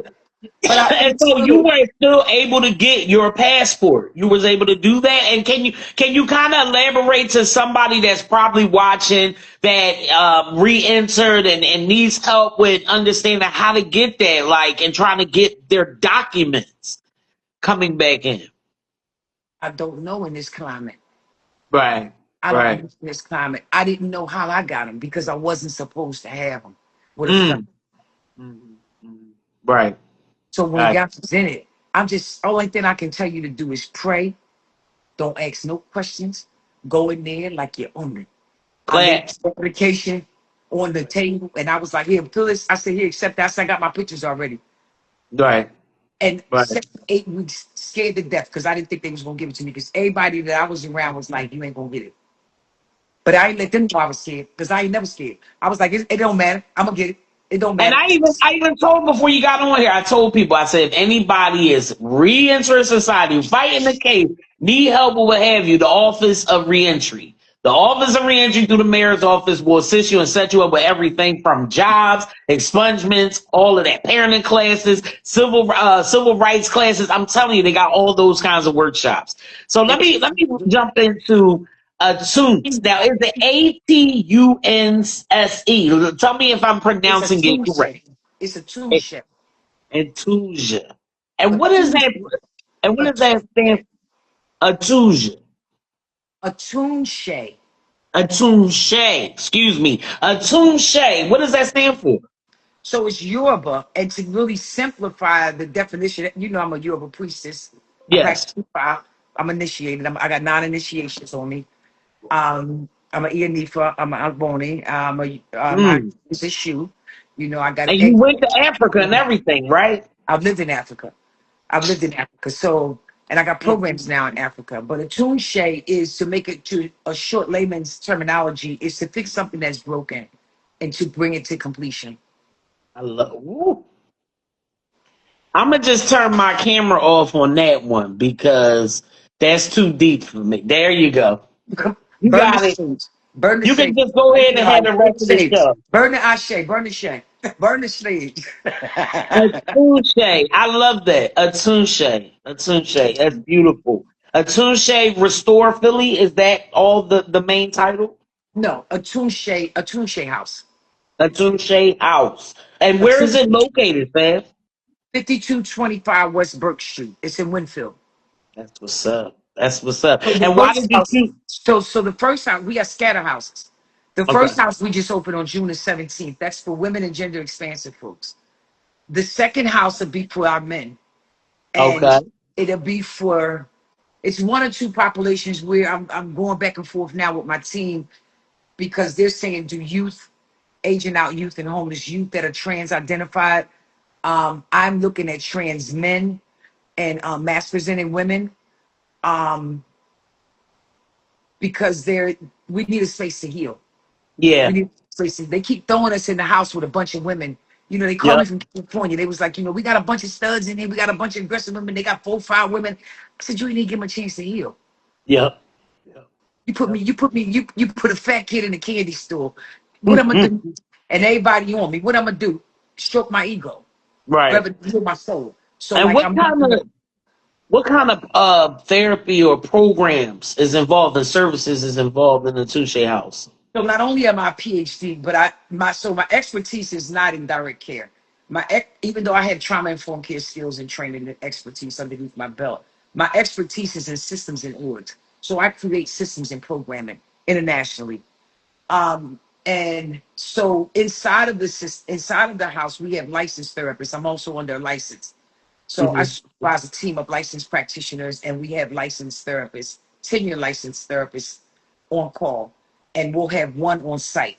C: But I
A: And so you
C: understood.
A: were still able to get your passport. You was able to do that. And can you kind of elaborate to somebody that's probably watching that re-entered and needs help with understanding how to get that, like, and trying to get their documents coming back in.
C: I don't know in this climate.
A: Right.
C: I don't know
A: Right.
C: in this climate. I didn't know how I got them because I wasn't supposed to have them with a felon.
A: Mm. Mhm, mhm. Right.
C: So when
A: Right.
C: God presented, I'm just only thing I can tell you to do is pray. Don't ask no questions. Go in there like you're on it. I laid
A: Claps.
C: the application on the table and I was like, here, fill this. I said, here, accept that. I said, I got my pictures already.
A: Right.
C: And
A: Right.
C: 7, 8 weeks scared to death because I didn't think they was gonna give it to me because everybody that I was around was like, you ain't gonna get it. But I ain't let them know I was scared because I ain't never scared. I was like, it don't matter. I'm gonna get it. It don't
A: And
C: matter.
A: I even told before you got on here, I told people, I said, if anybody is re-entering society, fighting the case, need help or what have you, the Office of Reentry. The Office of Reentry through the mayor's office will assist you and set you up with everything from jobs, expungements, all of that, parenting classes, civil rights classes. I'm telling you, they got all those kinds of workshops. So let me jump into Tunes. Now, is it Atunse? Tell me if I'm
C: It's a
A: pronouncing it
C: tune
A: correct.
C: shake. It's a tune shake.
A: Atunja.
C: A
A: And what is
C: tune,
A: that? And what
C: a
A: does that
C: tune
A: stand
C: shake.
A: for? Atunja.
C: A tune shake.
A: Atunche. Excuse me. Atunche. What does that stand for?
C: So it's Yoruba, and to really simplify the definition, you know, I'm a Yoruba priestess. I
A: Yes.
C: practice Ifa. I'm initiated. I got 9 initiations on me. I'm a Ianifa. I'm a Alboni. My
A: Mm.
C: is a shoe. You know, I got
A: And you
C: egg.
A: went to Africa and everything, right?
C: I've lived in Africa. I've lived in Africa. So, and I got
A: Mm.
C: programs now in Africa. But a tune shay is to make it to a short layman's terminology, is to fix something that's broken and to bring it to completion.
A: I love. Woo. I'm gonna just turn my camera off on that one because that's too deep for me. There you go. You
C: Burn the
A: got it.
C: sage. Burn the
A: You can
C: sage.
A: just go ahead and have the
C: Burn
A: rest
C: the
A: of the
C: sage.
A: show.
C: Burn the ashe. Burn the shay. Burn the sage.
A: A tunche. I love that. A tunche. A tunche. That's beautiful. A tunche restore Philly. Is that all the main title?
C: No, a tune shay house.
A: A tunche house. And
C: A
A: where is
C: tune
A: it located, Fab?
C: 5225 West Burke Street. It's in Winfield.
A: That's what's up. That's what's up.
C: So the
A: And why
C: first
A: did you
C: house,
A: choose?
C: so the first house, we have scatter houses. The
A: Okay.
C: first house we just opened on June the 17th. That's for women and gender expansive folks. The second house will be for our men. And
A: Okay.
C: it'll be for it's 1 or 2 populations where I'm going back and forth now with my team because they're saying do youth, aging out youth and homeless youth that are trans identified. I'm looking at trans men and mass presenting women. Um, because we need a space to heal. We
A: Yeah.
C: need places. They keep throwing us in the house with a bunch of women. You know, they called me
A: Yep.
C: from California. They was like, you know, we got a bunch of studs in here. We got a bunch of aggressive women. They got 4, 5 women. I said, you didn't even give them a chance to heal.
A: Yep. Yep.
C: You put a fat kid in a candy store. What I'm gonna
A: Yep.
C: do? And everybody on me. What I'm gonna do? Stroke my ego,
A: Right.
C: rather than heal my soul. So
A: And
C: like I'm
A: what kind of therapy or programs is involved and services is involved in the Touche House?
C: so not only am I a PhD, but my expertise is not in direct care. Even though I had trauma informed care skills and training and expertise underneath my belt, my expertise is in systems and orgs. So I create systems and programming internationally. And so inside of the house, we have licensed therapists. I'm also under a license. So I
A: Hmm.
C: supervise a team of licensed practitioners, and we have licensed therapists, tenure licensed therapists on call, and we'll have one on site.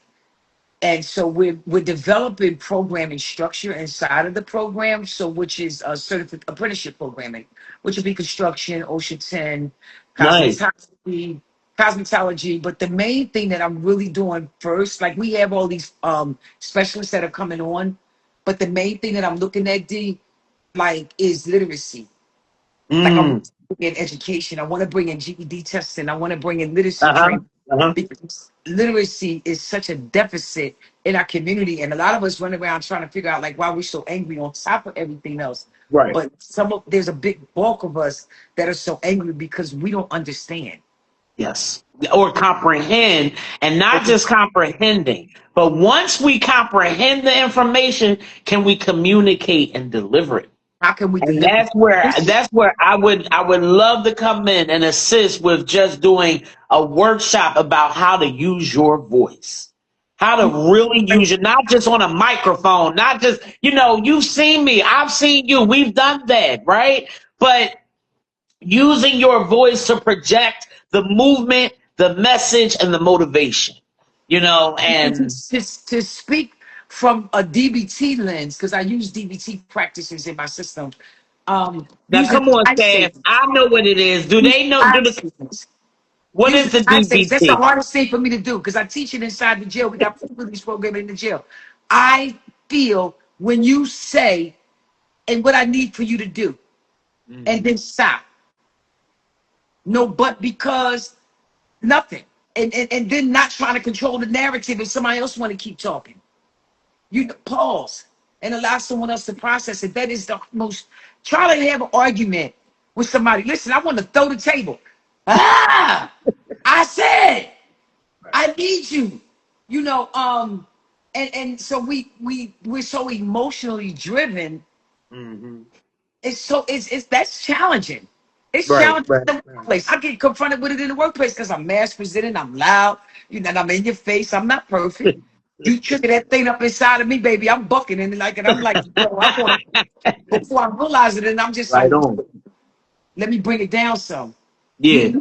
C: And so we're developing programming structure inside of the program, so which is a certificate apprenticeship programming, which would be construction, Ocean 10,
A: Nice.
C: cosmetology. But the main thing that I'm really doing first, like we have all these specialists that are coming on, but the main thing that I'm looking at, D, like, is literacy. Like I
A: Mm.
C: want to bring in education. I want to bring in GED testing. I want to bring in literacy
A: Uh-huh.
C: training
A: Uh-huh.
C: because literacy is such a deficit in our community. And a lot of us run around trying to figure out like why we're so angry on top of everything else.
A: Right.
C: But there's a big bulk of us that are so angry because we don't understand.
A: Yes. Or comprehend, and not just comprehending, but once we comprehend the information, can we communicate and deliver it?
C: How can we
A: And
C: deliver this?
A: that's where I would love to come in and assist with just doing a workshop about how to use your voice. How to really use it, not just on a microphone, not just, you've seen me, I've seen you, we've done that, right? But using your voice to project the movement, the message, and the motivation, and
C: To speak from a DBT lens, because I use DBT practices in my system.
A: now
C: Using
A: come on,
C: I
A: Stan.
C: statements.
A: I know what it is. Do they know?
C: I statements.
A: What is
C: Using
A: the
C: I statements. That's the
A: DBT?
C: hardest thing for me to do because I teach it inside the jail. We got release program in the jail. I feel when you say and what I need for you to do, and then stop. No, but because nothing. And then not trying to control the narrative if somebody else want to keep talking. You pause and allow someone else to process it. That is the most. Try to have an argument with somebody. Listen, I want to throw the table. I said I need you. And so we're so emotionally driven.
A: Mm-hmm.
C: It's that's challenging. It's
A: Right,
C: challenging
A: right,
C: in the
A: right.
C: workplace. I get confronted with it in the workplace because I'm mass presenting, I'm loud, and I'm in your face. I'm not perfect. You trigger that thing up inside of me, baby. I'm bucking and I'm like, yo, I want to before I realize it, and I'm just
A: Right
C: like,
A: on.
C: let me bring it down some.
A: Yeah.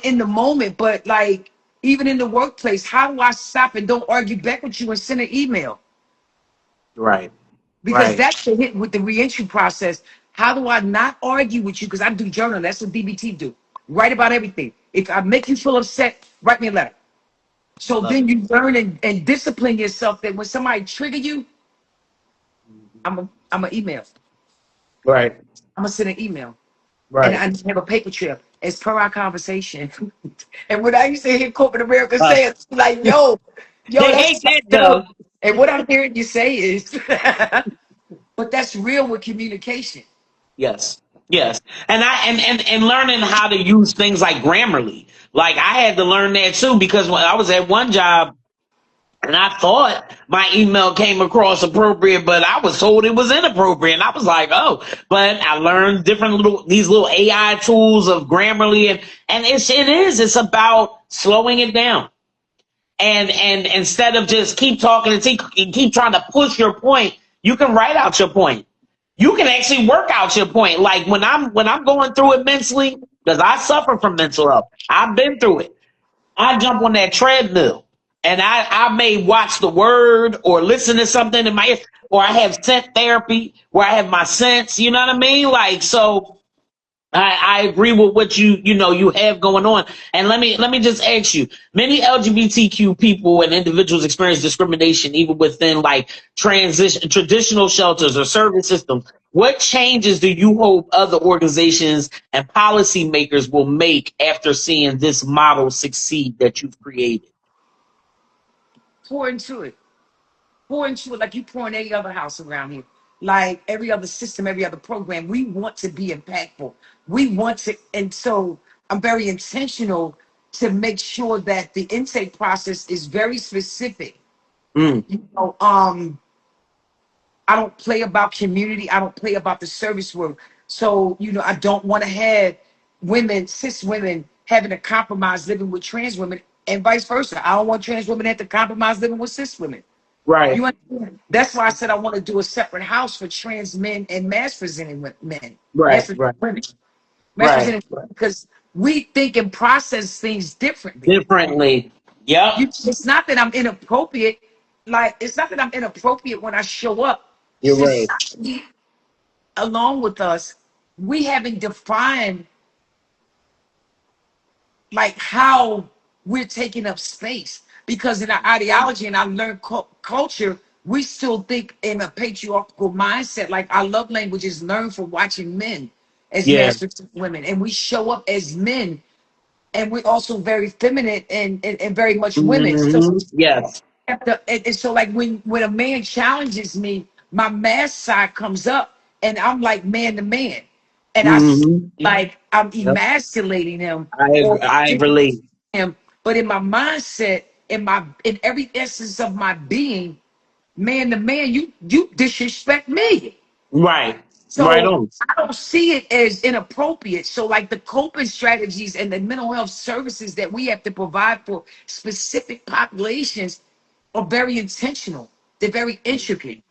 C: In the moment, but like even in the workplace, how do I stop and don't argue back with you and send an email?
A: Right.
C: Because
A: Right.
C: that's the hit with the reentry process. How do I not argue with you? Because I do journal. That's what DBT do. Write about everything. If I make you feel upset, write me a letter. So
A: Love
C: then
A: it.
C: you learn and discipline yourself that when somebody trigger you, I'm a email.
A: Right.
C: I'm gonna send an email. And
A: Right.
C: I have a paper trail as per our conversation. And what I used to hear corporate America
A: Uh,
C: say, it's like, yo,
A: they hate
C: that's
A: that
C: yo.
A: though.
C: And what I'm hearing you say is, but that's real with communication.
A: Yes. Yes. And and learning how to use things like Grammarly. Like I had to learn that too because when I was at one job and I thought my email came across appropriate, but I was told it was inappropriate. And I was like, oh, but I learned these little AI tools of Grammarly and it's about slowing it down. And instead of just keep talking and keep trying to push your point, you can write out your point. You can actually work out your point. Like when I'm going through it mentally, because I suffer from mental health. I've been through it. I jump on that treadmill and I may watch the word or listen to something in my, or I have scent therapy where I have my sense, you know what I mean? Like, so I agree with what you have going on. And let me just ask you, many LGBTQ people and individuals experience discrimination even within like traditional shelters or service systems. What changes do you hope other organizations and policymakers will make after seeing this model succeed that you've created?
C: Pour into it. Pour into it like you pour in any other house around here. Like every other system, every other program. We want to be impactful. We want to, and so I'm very intentional to make sure that the intake process is very specific.
A: Mm,
C: You know, I don't play about community. I don't play about the service work. So, I don't want to have cis women having to compromise living with trans women and vice versa. I don't want trans women to have to compromise living with cis women.
A: right,
C: You understand? That's why I said I want to do a separate house for trans men and mass presenting men, mass
A: right,
C: presenting
A: right,
C: women, mass
A: right.
C: presenting because we think and process things differently.
A: Differently. Yep.
C: It's not that I'm inappropriate. Like it's not that I'm inappropriate when I show up.
A: You're right.
C: Society, along with us, we haven't defined like how we're taking up space because in our ideology and our learned culture, we still think in a patriarchal mindset. Like our love language is learned from watching men as
A: Yeah.
C: masters of women, and we show up as men, and we're also very feminine and very much women. So
A: Hmm. Yes.
C: and so like when a man challenges me, my mass side comes up and I'm like man to man, and like I'm
A: Yep.
C: emasculating him or
A: I relate.
C: him, but in my mindset, in every essence of my being, man to man, you disrespect me.
A: Right. Right
C: So
A: on.
C: I don't see it as inappropriate. So like the coping strategies and the mental health services that we have to provide for specific populations are very intentional. They're very intricate.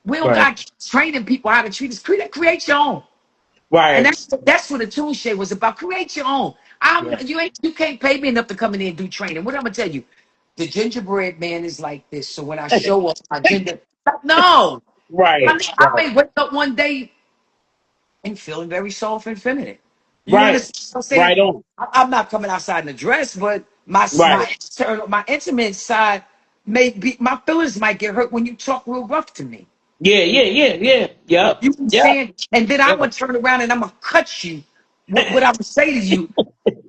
C: We don't
A: Right.
C: got training people how to treat us. Create your own. And
A: Right.
C: that's what the tool share was about. Create your own.
A: Yeah.
C: You can't pay me enough to come in here and do training. What I'm gonna tell you, the gingerbread man is like this. So when I show up, my gender, no,
A: Right.
C: I may wake up one day and feeling very soft and feminine. You
A: Right.
C: understand what I'm saying?
A: Right on.
C: I'm not coming outside in a dress, but
A: Right.
C: my intimate side may be, my feelings might get hurt when you talk real rough to me.
A: Yeah. Yeah. Yeah. Yeah. Yep.
C: You
A: Yep.
C: understand? And then I'm
A: Yep.
C: gonna turn around and I'm gonna cut you. What I'm gonna say to you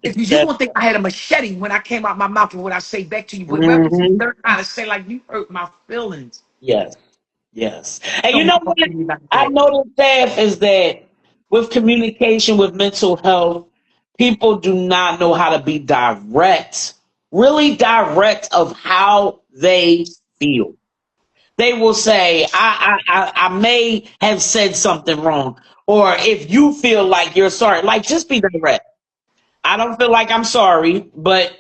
C: is you
A: Yep.
C: gonna think I had a machete when I came out my mouth and what I say back to you. But remember,
A: hmm
C: they're trying to say like you hurt my feelings.
A: Yes. Yes. And you
C: Don't
A: know
C: talk
A: what
C: to me like
A: I
C: that.
A: noticed, Dad, is that with communication with mental health, people do not know how to be direct, really direct of how they feel. They will say, I may have said something wrong. Or if you feel like you're sorry, like just be direct. I don't feel like I'm sorry, but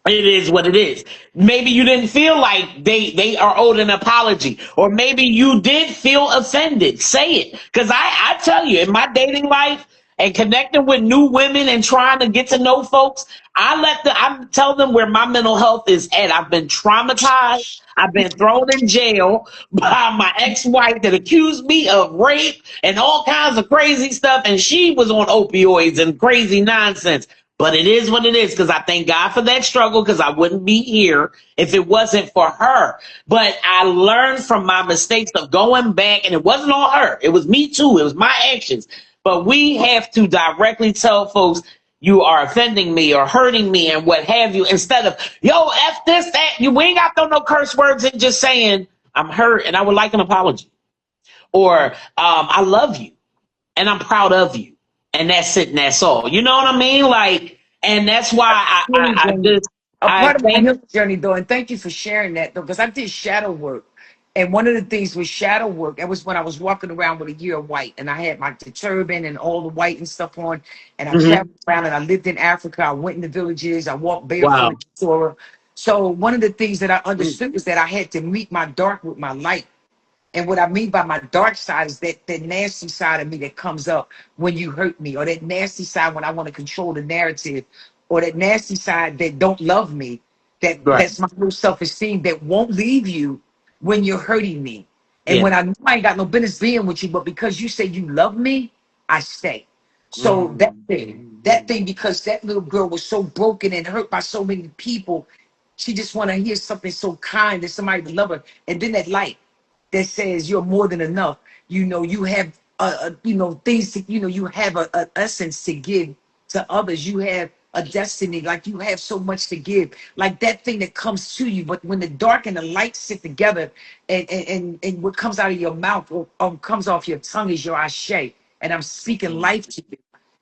A: it is what it is. Maybe you didn't feel like they are owed an apology, or maybe you did feel offended. Say it, because I tell you, in my dating life and connecting with new women and trying to get to know folks, I tell them where my mental health is at. I've been traumatized. I've been thrown in jail by my ex-wife that accused me of rape and all kinds of crazy stuff, and she was on opioids and crazy nonsense. But it is what it is, because I thank God for that struggle, because I wouldn't be here if it wasn't for her. But I learned from my mistakes of going back, and it wasn't on her. It was me too. It was my actions. But we have to directly tell folks, you are offending me or hurting me and what have you, instead of, yo, F this, that. We ain't got no curse words and just saying, I'm hurt and I would like an apology. Or I love you and I'm proud of you. And that's it and that's all. You know what I mean? Like, and that's why
C: A
A: I
C: part of my
A: think,
C: healing journey, though, and thank you for sharing that, though, because I did shadow work. And one of the things with shadow work, that was when I was walking around with a year of white, and I had my turban and all the white and stuff on, and I
A: mhm,
C: traveled around and I lived in Africa. I went in the villages, I walked barefoot
A: wow.
C: in Torah. So one of the things that I
A: Mm,
C: understood was that I had to meet my dark with my light. And what I mean by my dark side is that nasty side of me that comes up when you hurt me, or that nasty side when I want to control the narrative, or that nasty side that don't love me,
A: right.
C: that's my low self-esteem that won't leave you when you're hurting me. And
A: Yeah.
C: when I know I ain't got no business being with you, but because you say you love me, I stay. So that thing, because that little girl was so broken and hurt by so many people, she just want to hear something so kind that somebody would love her. And then that light that says you're more than enough. You know, you have, things to, you have a essence to give to others. You have a destiny, like you have so much to give, like that thing that comes to you. But when the dark and the light sit together, and what comes out of your mouth or comes off your tongue is your ashe. And I'm speaking life to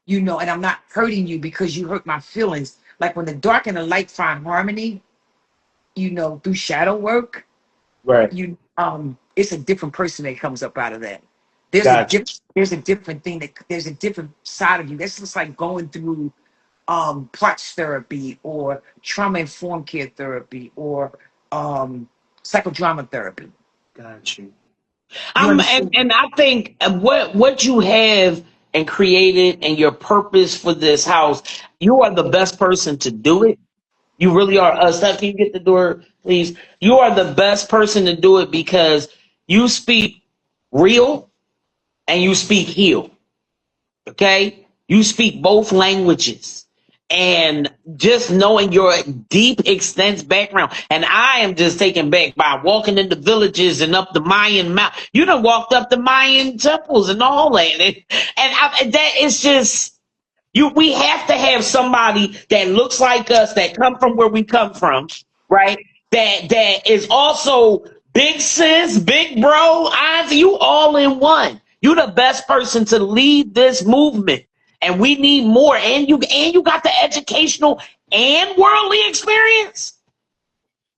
C: you, and I'm not hurting you because you hurt my feelings. Like when the dark and the light find harmony, through shadow work,
A: Right.
C: it's a different person that comes up out of that. There's a
A: Gotcha.
C: different thing there's a different side of you. That's just like going through PLOTS therapy or trauma informed care therapy or psychodrama therapy.
A: Got you.
C: You understand?
A: And I think what you have and created and your purpose for this house, you are the best person to do it. You really are. Steph, can you get the door, please? You are the best person to do it because you speak real and you speak heal. Okay? You speak both languages. And just knowing your deep, extensive background. And I am just taken back by walking into villages and up the Mayan mount. You done walked up the Mayan temples and all that. That is just, we have to have somebody that looks like us, that come from where we come from, right? That is also big sis, big bro, auntie, you all in one. You the best person to lead this movement. And we need more. And you got the educational and worldly experience.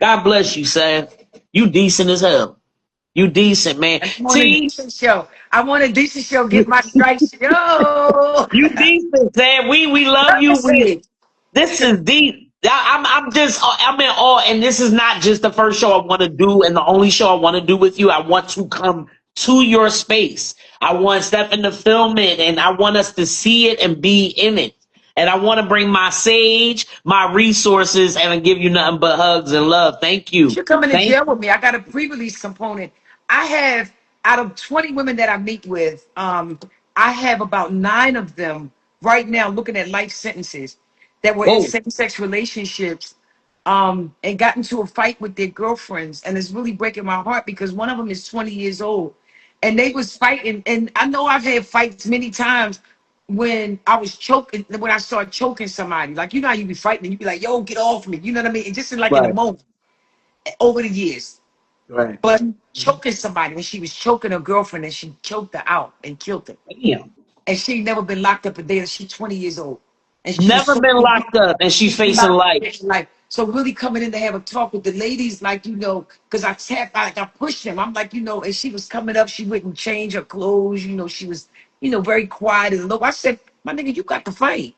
A: God bless you, Sam. You decent as hell. You decent, man.
C: I want a decent show. I want a decent show. Get my stripes. Yo.
A: You decent, Sam. We love you. This is deep. I'm in awe, and this is not just the first show I want to do and the only show I want to do with you. I want to come to your space. I want Stephen to film it, and I want us to see it and be in it. And I want to bring my sage, my resources, and I give you nothing but hugs and love. Thank you.
C: You're coming to jail with me. I got a pre-release component. I have, out of 20 women that I meet with, I have about 9 of them right now looking at life sentences that were in same-sex relationships and got into a fight with their girlfriends. And it's really breaking my heart because one of them is 20 years old. And they was fighting. And I know I've had fights many times when I was choking, when I started choking somebody. Like, you know how you be fighting and you be like, yo, get off me. You know what I mean? And just in like in a moment over the years.
A: Right.
C: But choking somebody, when she was choking her girlfriend and she choked her out and killed her.
A: Damn.
C: And she never been locked up a day. She's 20 years old. And she's
A: never been locked up, and she's facing life.
C: So really coming in to have a talk with the ladies, like, you know, because I pushed them. I'm like, you know, and she was coming up, she wouldn't change her clothes, you know, she was, you know, very quiet and low. I said, my nigga, you got to fight.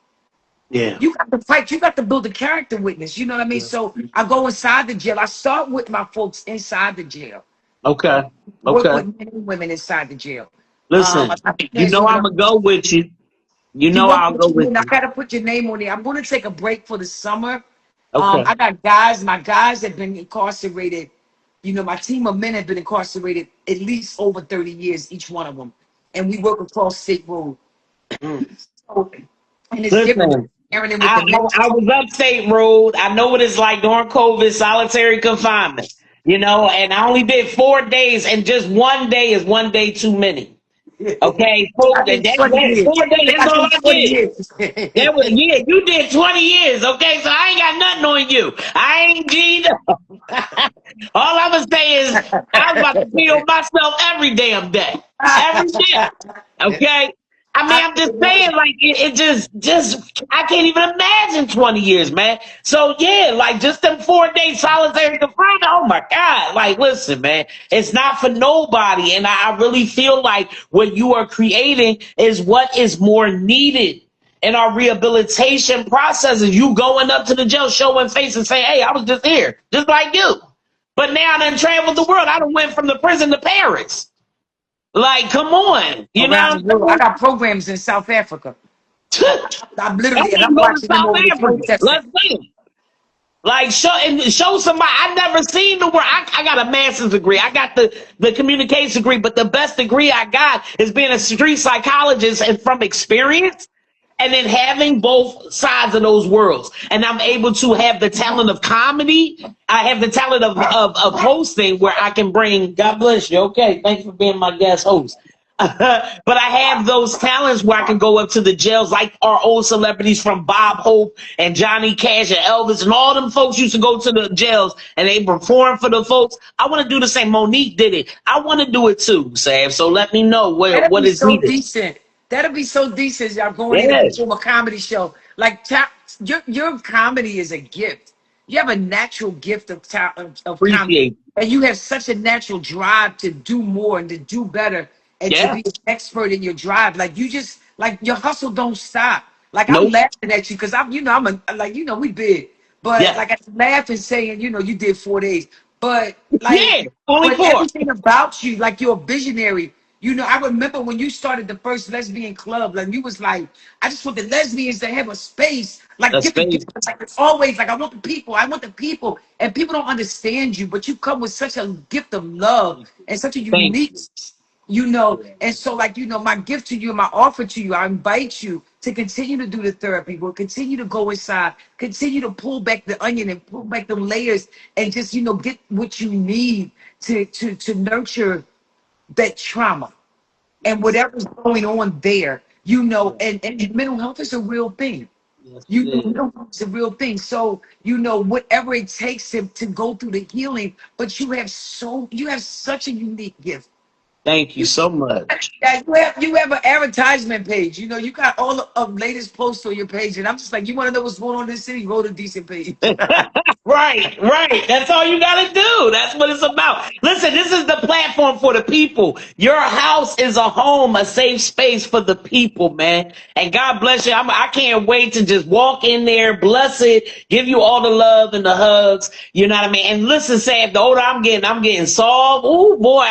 A: Yeah.
C: You got to fight. You got to build a character witness. You know what I mean? Yeah. So I go inside the jail. I start with my folks inside the jail.
A: Okay.
C: Work with men and women inside the jail.
A: Listen, you know I'm going to go with you. You know I'll go with you.
C: I got to put your name on there. I'm going to take a break for the summer.
A: Okay.
C: I got guys. My guys have been incarcerated. You know, my team of men have been incarcerated at least over 30 years, each one of them. And we work across state road. So, and it's different.
A: I was upstate road. I know what it's like during COVID, solitary confinement. You know, and I only did 4 days, and just one day is one day too many. Okay, 4 days. That's all I did. You did 20 years. Okay, so I ain't got nothing on you. I ain't G'd up. All I'm gonna say is I'm about to feel myself every damn day. Every day. Okay. I mean, I'm just saying, like, it just, I can't even imagine 20 years, man. So, yeah, like, just them 4 days solitary confinement, oh, my God. Like, listen, man, it's not for nobody. And I really feel like what you are creating is what is more needed in our rehabilitation processes. You going up to the jail, showing face and saying, hey, I was just here, just like you. But now I done traveled the world. I done went from the prison to Paris. Like, come on, you know.
C: I got programs in South Africa. I'm literally
A: I'm watching them over the Let's see. Like, show somebody. I've never seen the world. I got a master's degree. I got the communications degree, but the best degree I got is being a street psychologist and from experience. And then having both sides of those worlds. And I'm able to have the talent of comedy. I have the talent of hosting where I can bring, God bless you. Okay, thanks for being my guest host. But I have those talents where I can go up to the jails like our old celebrities from Bob Hope and Johnny Cash and Elvis and all them folks used to go to the jails and they perform for the folks. I want to do the same. Monique did it. I want to do it too, Sam. So let me know what is needed.
C: Decent. That'll be so decent. Y'all going into a comedy show. Like, your comedy is a gift. You have a natural gift of comedy. And you have such a natural drive to do more and to do better and to be an expert in your drive. Like, you just, like, your hustle don't stop. Like, I'm laughing at you because we big. But, like, I laugh and saying, you did 4 days. But, like,
A: only 4.
C: Everything about you, like, you're a visionary. I remember when you started the first lesbian club, like you was like, I just want the lesbians to have a space. Like, like it's always like, I want the people. And people don't understand you, but you come with such a gift of love and such a unique, and so like, my gift to you, my offer to you, I invite you to continue to do the therapy. We'll continue to go inside, continue to pull back the onion and pull back the layers and just, get what you need to nurture that trauma and whatever's going on there, and mental health is a real thing. Mental health is a real thing. So, whatever it takes to go through the healing, but you have such a unique gift.
A: Thank you so much.
C: You have an advertisement page. You know, you got all the latest posts on your page, and I'm just like, you want to know what's going on in this city? Go to Decent page.
A: Right, right. That's all you got to do. That's what it's about. Listen, this is the platform for the people. Your house is a home, a safe space for the people, man. And God bless you. I can't wait to just walk in there, bless it, give you all the love and the hugs. You know what I mean? And listen, Sam, the older I'm getting soft. Oh boy,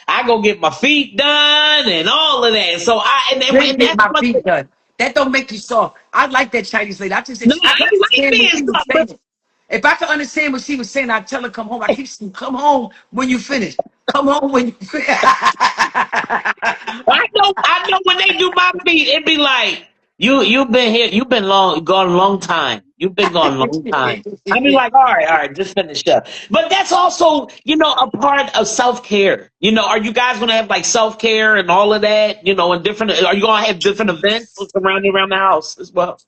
A: I go get my feet done and all of that. So
C: Didn't
A: and
C: get
A: that's
C: my
A: what.
C: feet done. That don't make you soft. I like that Chinese lady. I just
A: No,
C: I
A: I
C: can
A: like
C: understand what
A: being
C: she was
A: soft, but
C: saying. If I could understand what she was saying, I'd tell her come home. I keep saying, come home when you finish. Come home when you finish.
A: I know when they do my feet, it be like you've been here, you've been gone a long time. You've been gone a long time. I be like, all right, just finish up. But that's also, a part of self care. Are you guys gonna have like self care and all of that? And different. Are you gonna have different events surrounding around the house as well?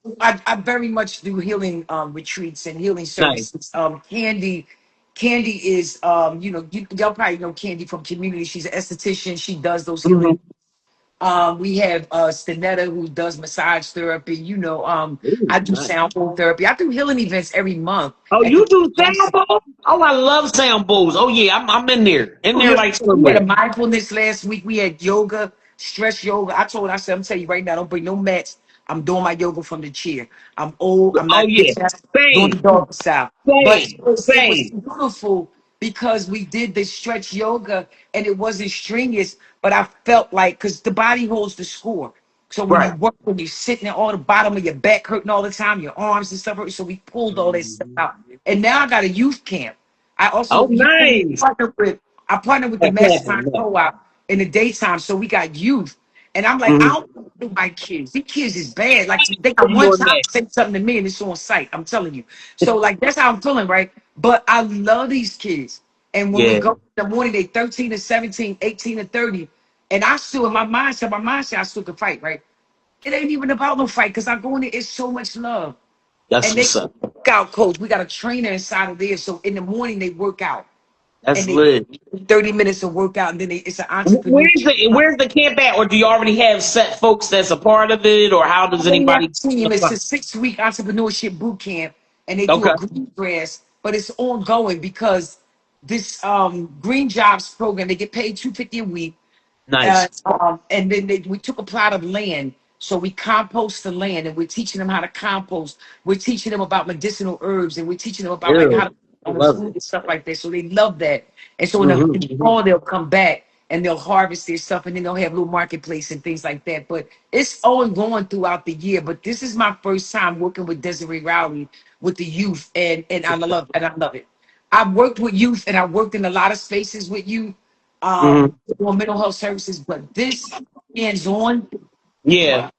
C: I very much do healing retreats and healing
A: Nice.
C: services. Candy is y'all probably know Candy from Community. She's an esthetician. She does those
A: Hmm.
C: healing. We have Stanetta who does massage therapy.
A: Ooh,
C: I do
A: nice.
C: sound bowl therapy. I do healing events every month
A: Oh,
C: at the
A: you do sound bowls? Oh, I love sound bowls. Oh yeah, I'm in there, like
C: we had a
A: somewhere.
C: mindfulness last week. We had yoga, stress yoga. I said, I'm telling you right now, don't bring no mats. I'm doing my yoga from the chair. I'm old. I'm
A: Oh
C: not
A: yeah,
C: doing the
A: same,
C: dog style. But
A: same,
C: it was
A: same.
C: beautiful because we did this stretch yoga and it wasn't strenuous, but I felt like, because the body holds the score. So when you
A: Right.
C: work, when you're sitting there, all the bottom of your back hurting all the time, your arms and stuff hurt. So we pulled all that stuff
A: Mhm.
C: out. And now I got a youth camp. I
A: Oh,
C: also
A: nice.
C: partnered with the
A: That's
C: Mastermind
A: happening.
C: Co-op in the daytime. So we got youth. And I'm like, I
A: Mm-hmm.
C: don't want to do my kids. These kids is bad. Like they got
A: You
C: one
A: on
C: time
A: that?
C: to say something to me and it's on site. I'm telling you. So like that's how I'm feeling, right? But I love these kids. And when we
A: Yeah.
C: go in the morning, they 13 to 17, 18 to 30. And I still in my mindset, I still can fight, right? It ain't even about no fight because I go in there, it's so much love.
A: That's
C: And they
A: what's up.
C: work out coach. We got a trainer inside of there. So in the morning they work out
A: That's
C: and they
A: lit.
C: 30 minutes of workout and then it's an
A: Where's
C: entrepreneurship.
A: where's the camp at, or do you already have set folks that's a part of it, or how does
C: Already have
A: anybody?
C: a team. It's a 6-week entrepreneurship boot camp, and they do a
A: Okay.
C: green grass, but it's ongoing because this green jobs program, they get paid $250 a week.
A: Nice.
C: And then we took a plot of land. So we compost the land and we're teaching them how to compost. We're teaching them about medicinal herbs and we're teaching them about like how to
A: Ew. I
C: on the
A: love
C: food
A: it.
C: and stuff like that. So they love that. And so in the
A: Mm-hmm.
C: fall, they'll come back and they'll harvest their stuff and then they'll have a little marketplace and things like that. But it's ongoing throughout the year. But this is my first time working with Desiree Rowley with the youth and I love it. I've worked with youth and I've worked in a lot of spaces with youth
A: Mm-hmm.
C: on mental health services, but this hands-on
A: Yeah.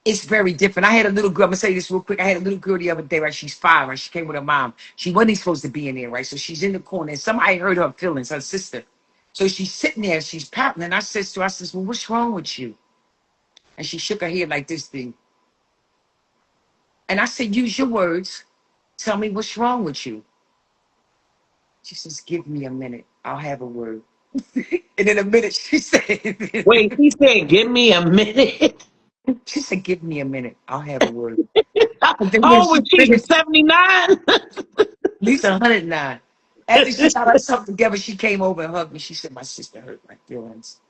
C: it's very different. I had a little girl, I'm gonna say this real quick. I had a little girl the other day, right? She's 5, right? She came with her mom. She wasn't even supposed to be in there, right? So she's in the corner and somebody hurt her feelings, her sister. So she's sitting there, she's pouting, and I says to her, well, what's wrong with you? And she shook her head like this thing. And I said, use your words. Tell me what's wrong with you. She says, give me a minute. I'll have a word. And in a minute, she said,
A: Wait, he said, "Give me a minute."
C: she said, give me a minute. I'll have a word. And then when
A: How old
C: she
A: was she?
C: finished,
A: 79.
C: at least 109. After she got herself together, she came over and hugged me. She said, my sister hurt my feelings.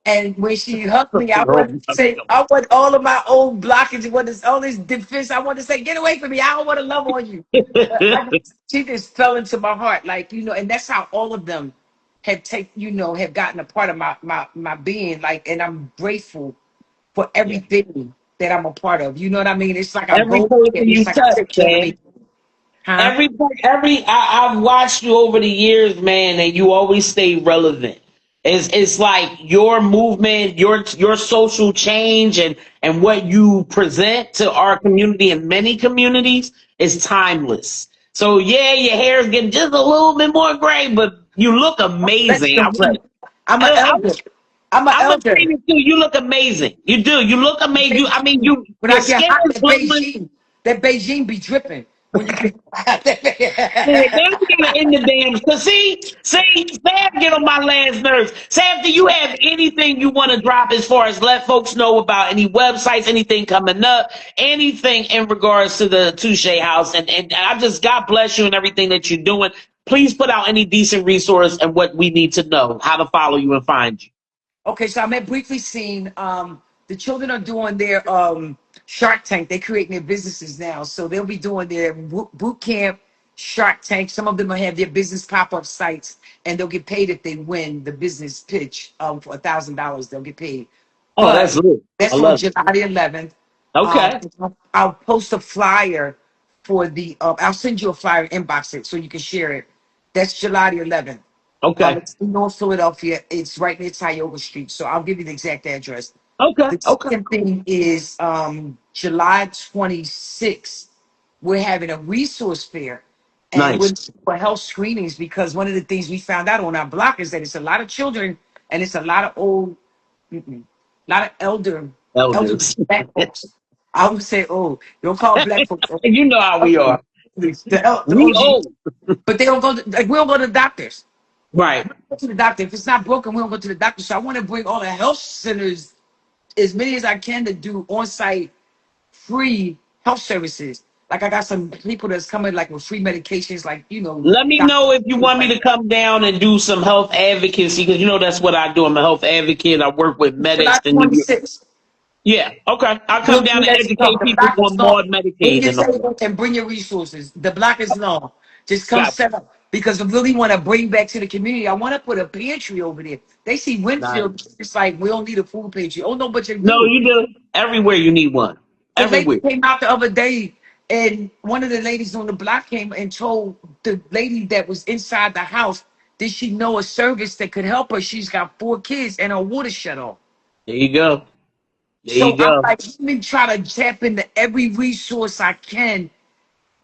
C: And when she hugged me, I wanted to say, I want all of my old blockages, all this defense. I want to say, get away from me. I don't want to love on you. She just fell into my heart, and that's how all of them have gotten a part of my being, and I'm grateful for
A: Yeah.
C: everything that I'm a part of. You know what I mean? It's like I
A: Every
C: go,
A: person
C: it's
A: you
C: like I
A: touch,
C: take care of
A: man.
C: me. Huh?
A: I've watched you over the years, man, and you always stay relevant. It's like your movement, your social change, and what you present to our community and many communities is timeless. So yeah, your hair is getting just a little bit more gray, but you look
C: That's
A: amazing.
C: the way. I'm an
A: I,
C: elder. I'm an
A: I'm gonna say
C: elder.
A: this too. You look amazing. You do. You look amazing. I mean,
C: Beijing. When
A: your
C: I get
A: skin
C: hot,
A: is glowing.
C: That Beijing be dripping. when you get
A: Yeah, now we gotta end the damn. So see, Sam, get on my last nerves. Sam, do you have anything you want to drop as far as let folks know about any websites, anything coming up, anything in regards to the Touche House? And I just God bless you and everything that you're doing. Please put out any decent resource and what we need to know, how to follow you and find you.
C: Okay, so I'm at briefly seen. The children are doing their Shark Tank. They're creating their businesses now, so they'll be doing their boot camp Shark Tank. Some of them will have their business pop-up sites, and they'll get paid if they win the business pitch. For $1,000, they'll get paid.
A: Oh,
C: But
A: that's good. I
C: that's on
A: love it.
C: July the 11th. Um,
A: Okay.
C: I'll post a flyer for the. I'll send you a flyer, inbox it so you can share it. That's July the 11th.
A: Okay.
C: It's in North Philadelphia. It's right near Tioga Street. So I'll give you the exact address.
A: Okay.
C: The
A: Okay.
C: second thing is July 26th. We're having a resource fair, and we're
A: Nice.
C: for health screenings because one of the things we found out on our block is that it's a lot of children and it's a lot of old, lot of elder
A: Elders.
C: black folks. I would say, oh, don't call black folks old.
A: You know how we are.
C: The
A: We
C: OG,
A: old.
C: but they don't go to, like, we don't go to the doctors.
A: Right.
C: We don't go to the doctor. If it's not broken, we don't go to the doctor. So I want to bring all the health centers, as many as I can, to do on-site free health services. Like I got some people that's coming like with free medications, like
A: Let me know if you want me to come down and do some health advocacy because you know that's what I do. I'm a health advocate. I work with
C: July
A: medics in New York.
C: 26th.
A: Yeah. Okay. I'll come
C: We'll
A: down
C: do
A: and
C: that
A: educate
C: stuff. The
A: people
C: block is
A: on
C: long.
A: more
C: Bring
A: Medicaid
C: your
A: and all.
C: table and bring your resources. The block is long. Just come
A: Got
C: set up because I really want to bring back to the community. I want to put a pantry over there. They see
A: nice.
C: Winfield, it's like we don't need a food pantry. Oh no, but you
A: No,
C: do.
A: you do. Everywhere you need one.
C: The lady
A: Everywhere.
C: came out the other day, and one of the ladies on the block came and told the lady that was inside the house, did she know a service that could help her? She's got 4 kids and her water shut off.
A: There you go. There you
C: So I'm
A: go.
C: like, let me try to tap into every resource I can,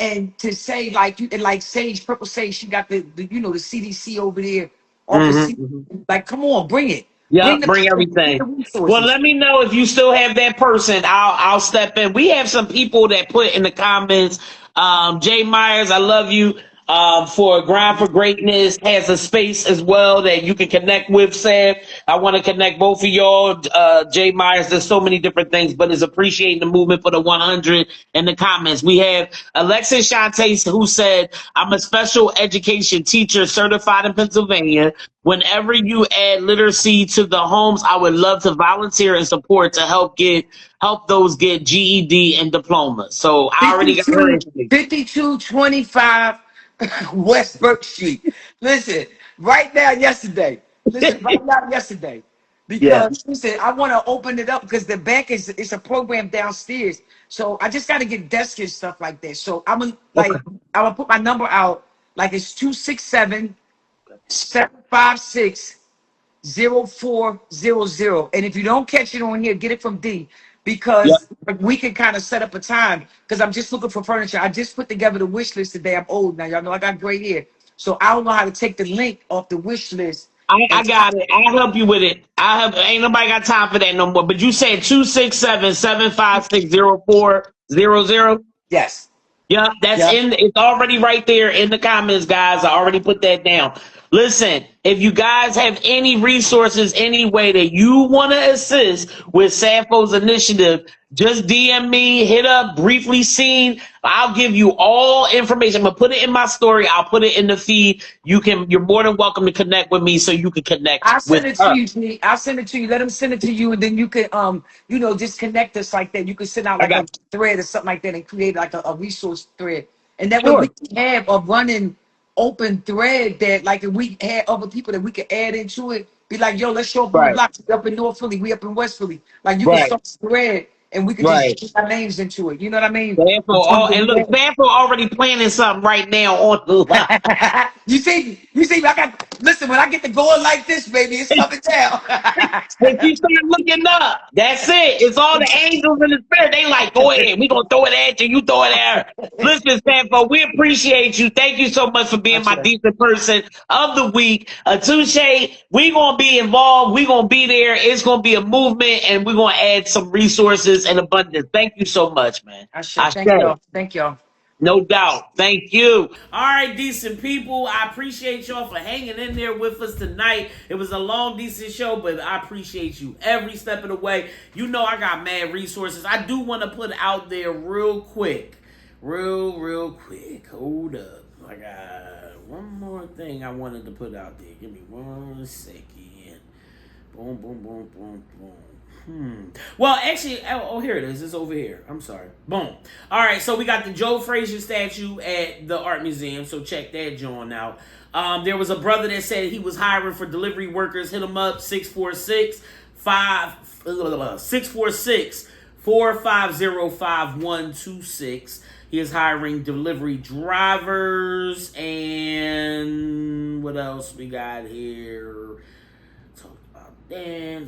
C: and to say like you and like Sage, Purple Sage, she got the CDC over there, Office.
A: Hmm.
C: Like, come on, bring it,
A: Yep,
C: bring the,
A: bring
C: bring the
A: everything. Well,
C: resources.
A: let me know if you still have that person. I'll step in. We have some people that put in the comments. Jay Myers, I love you. For Grind for Greatness has a space as well that you can connect with. Sam, I want to connect both of y'all. Jay Myers, there's so many different things, but is appreciating the movement for the 100 in the comments. We have Alexis Shantae who said, "I'm a special education teacher certified in Pennsylvania. Whenever you add literacy to the homes, I would love to volunteer and support to help those get GED and diplomas." So I already got her
C: 52,
A: information.
C: 5225 West Burke Street. Listen, right now, yesterday. Listen, right now, yesterday.
A: Yeah.
C: Because listen, I want to open it up because the bank is it's a program downstairs. So I just got to get desks and stuff like that. So
A: Okay.
C: I'm gonna put my number out like it's 267-756-0400. And if you don't catch it on here, get it from D
A: Yep.
C: because we can kind of set up a time because I'm just looking for furniture. I just put together the wish list today. I'm old now. Y'all know I got gray hair. So I don't know how to take the link off the wish list.
A: I
C: And
A: got it. I'll help you with it. Ain't nobody got time for that no more. But you said 267-756-0400.
C: yes.
A: Yeah, that's
C: Yeah.
A: it's already right there in the comments, guys. I already put that down. Listen, if you guys have any resources, any way that you want to assist with Sappho's initiative, just DM me, hit up Briefly Seen. I'll give you all information. I'm gonna put it in my story. I'll put it in the feed. You're more than welcome to connect with me so you can connect
C: I'll
A: with
C: send it to
A: her.
C: you, G. I'll send it to you. Let them send it to you, and then you can, just connect us like that. You can send out
A: I
C: like a
A: got
C: thread or something like that, and create like a resource thread, and that way we
A: sure.
C: can have a running open thread that, like, if we had other people that we could add into it, be like, yo, let's show up on the
A: Right,
C: block. We up in North Philly, we up in West Philly. Like, you can
A: right,
C: start a thread, and we could
A: right.
C: just put our names into it. You know what I mean?
A: And look, Sappho already planning something right now on the line.
C: You see, I got listen. When I get to going like this, baby, it's coming down.
A: If you start looking up, that's it. It's all the angels in the spirit. They like, go ahead. We gonna throw it at you. You throw it at her. Listen, Sappho, we appreciate you. Thank you so much for being my decent person of the week. Touche, we gonna be involved. We gonna be there. It's gonna be a movement, and we're gonna add some resources and abundance. Thank you so much, man.
C: I should thank y'all. Thank y'all.
A: No doubt. Thank you. All right, decent people. I appreciate y'all for hanging in there with us tonight. It was a long, decent show, but I appreciate you every step of the way. You know I got mad resources. I do want to put out there real quick. Real quick. Hold up. I got one more thing I wanted to put out there. Give me 1 second. Boom, boom, boom, boom, boom. Well, actually, oh, here it is. It's over here. I'm sorry. Boom. All right, so we got the Joe Frazier statue at the Art Museum, so check that joint out. There was a brother that said he was hiring for delivery workers. Hit him up, 646-450-5126. He is hiring delivery drivers. And what else we got here? If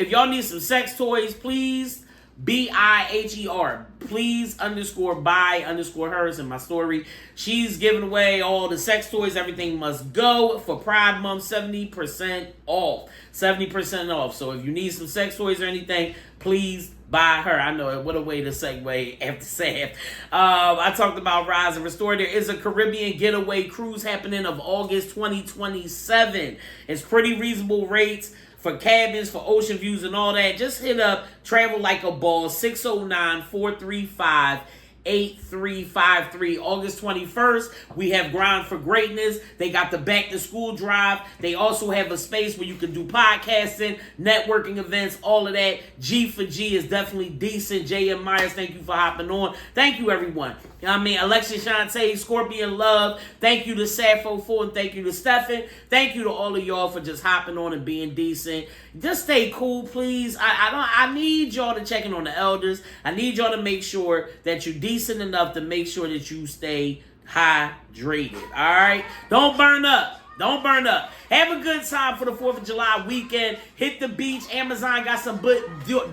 A: y'all need some sex toys, please, BIHER, please _buy_hers in my story. She's giving away all the sex toys. Everything must go for Pride Month, 70% off. 70% off. So if you need some sex toys or anything, please by her. I know, what a way to segue after Sam. I talked about Rise and Restore. There is a Caribbean getaway cruise happening of August 2027. It's pretty reasonable rates for cabins, for ocean views and all that. Just hit up Travel Like a Ball, 609-435-8353. August 21st, we have Grind for Greatness. They got the Back to School Drive. They also have a space where you can do podcasting, networking events, all of that. G for G is definitely decent. J.M. Myers, thank you for hopping on. Thank you, everyone. Alexis Shante, Scorpion Love. Thank you to Sappho Fulton. Thank you to Stephen. Thank you to all of y'all for just hopping on and being decent. Just stay cool, please. I need y'all to check in on the elders. I need y'all to make sure that you're decent enough to make sure that you stay hydrated. All right? Don't burn up. Don't burn up. Have a good time for the 4th of July weekend. Hit the beach. Amazon got some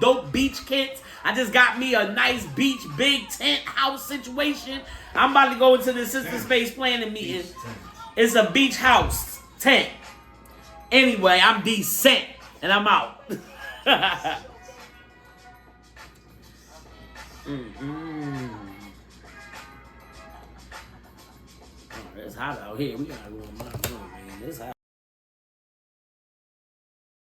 A: dope beach kits. I just got me a nice beach, big tent house situation. I'm about to go into the Assistant Space Planning meeting. It's a beach house tent. Anyway, I'm decent, and I'm out. Oh, it's hot out here. We gotta go in my room, man. It's hot.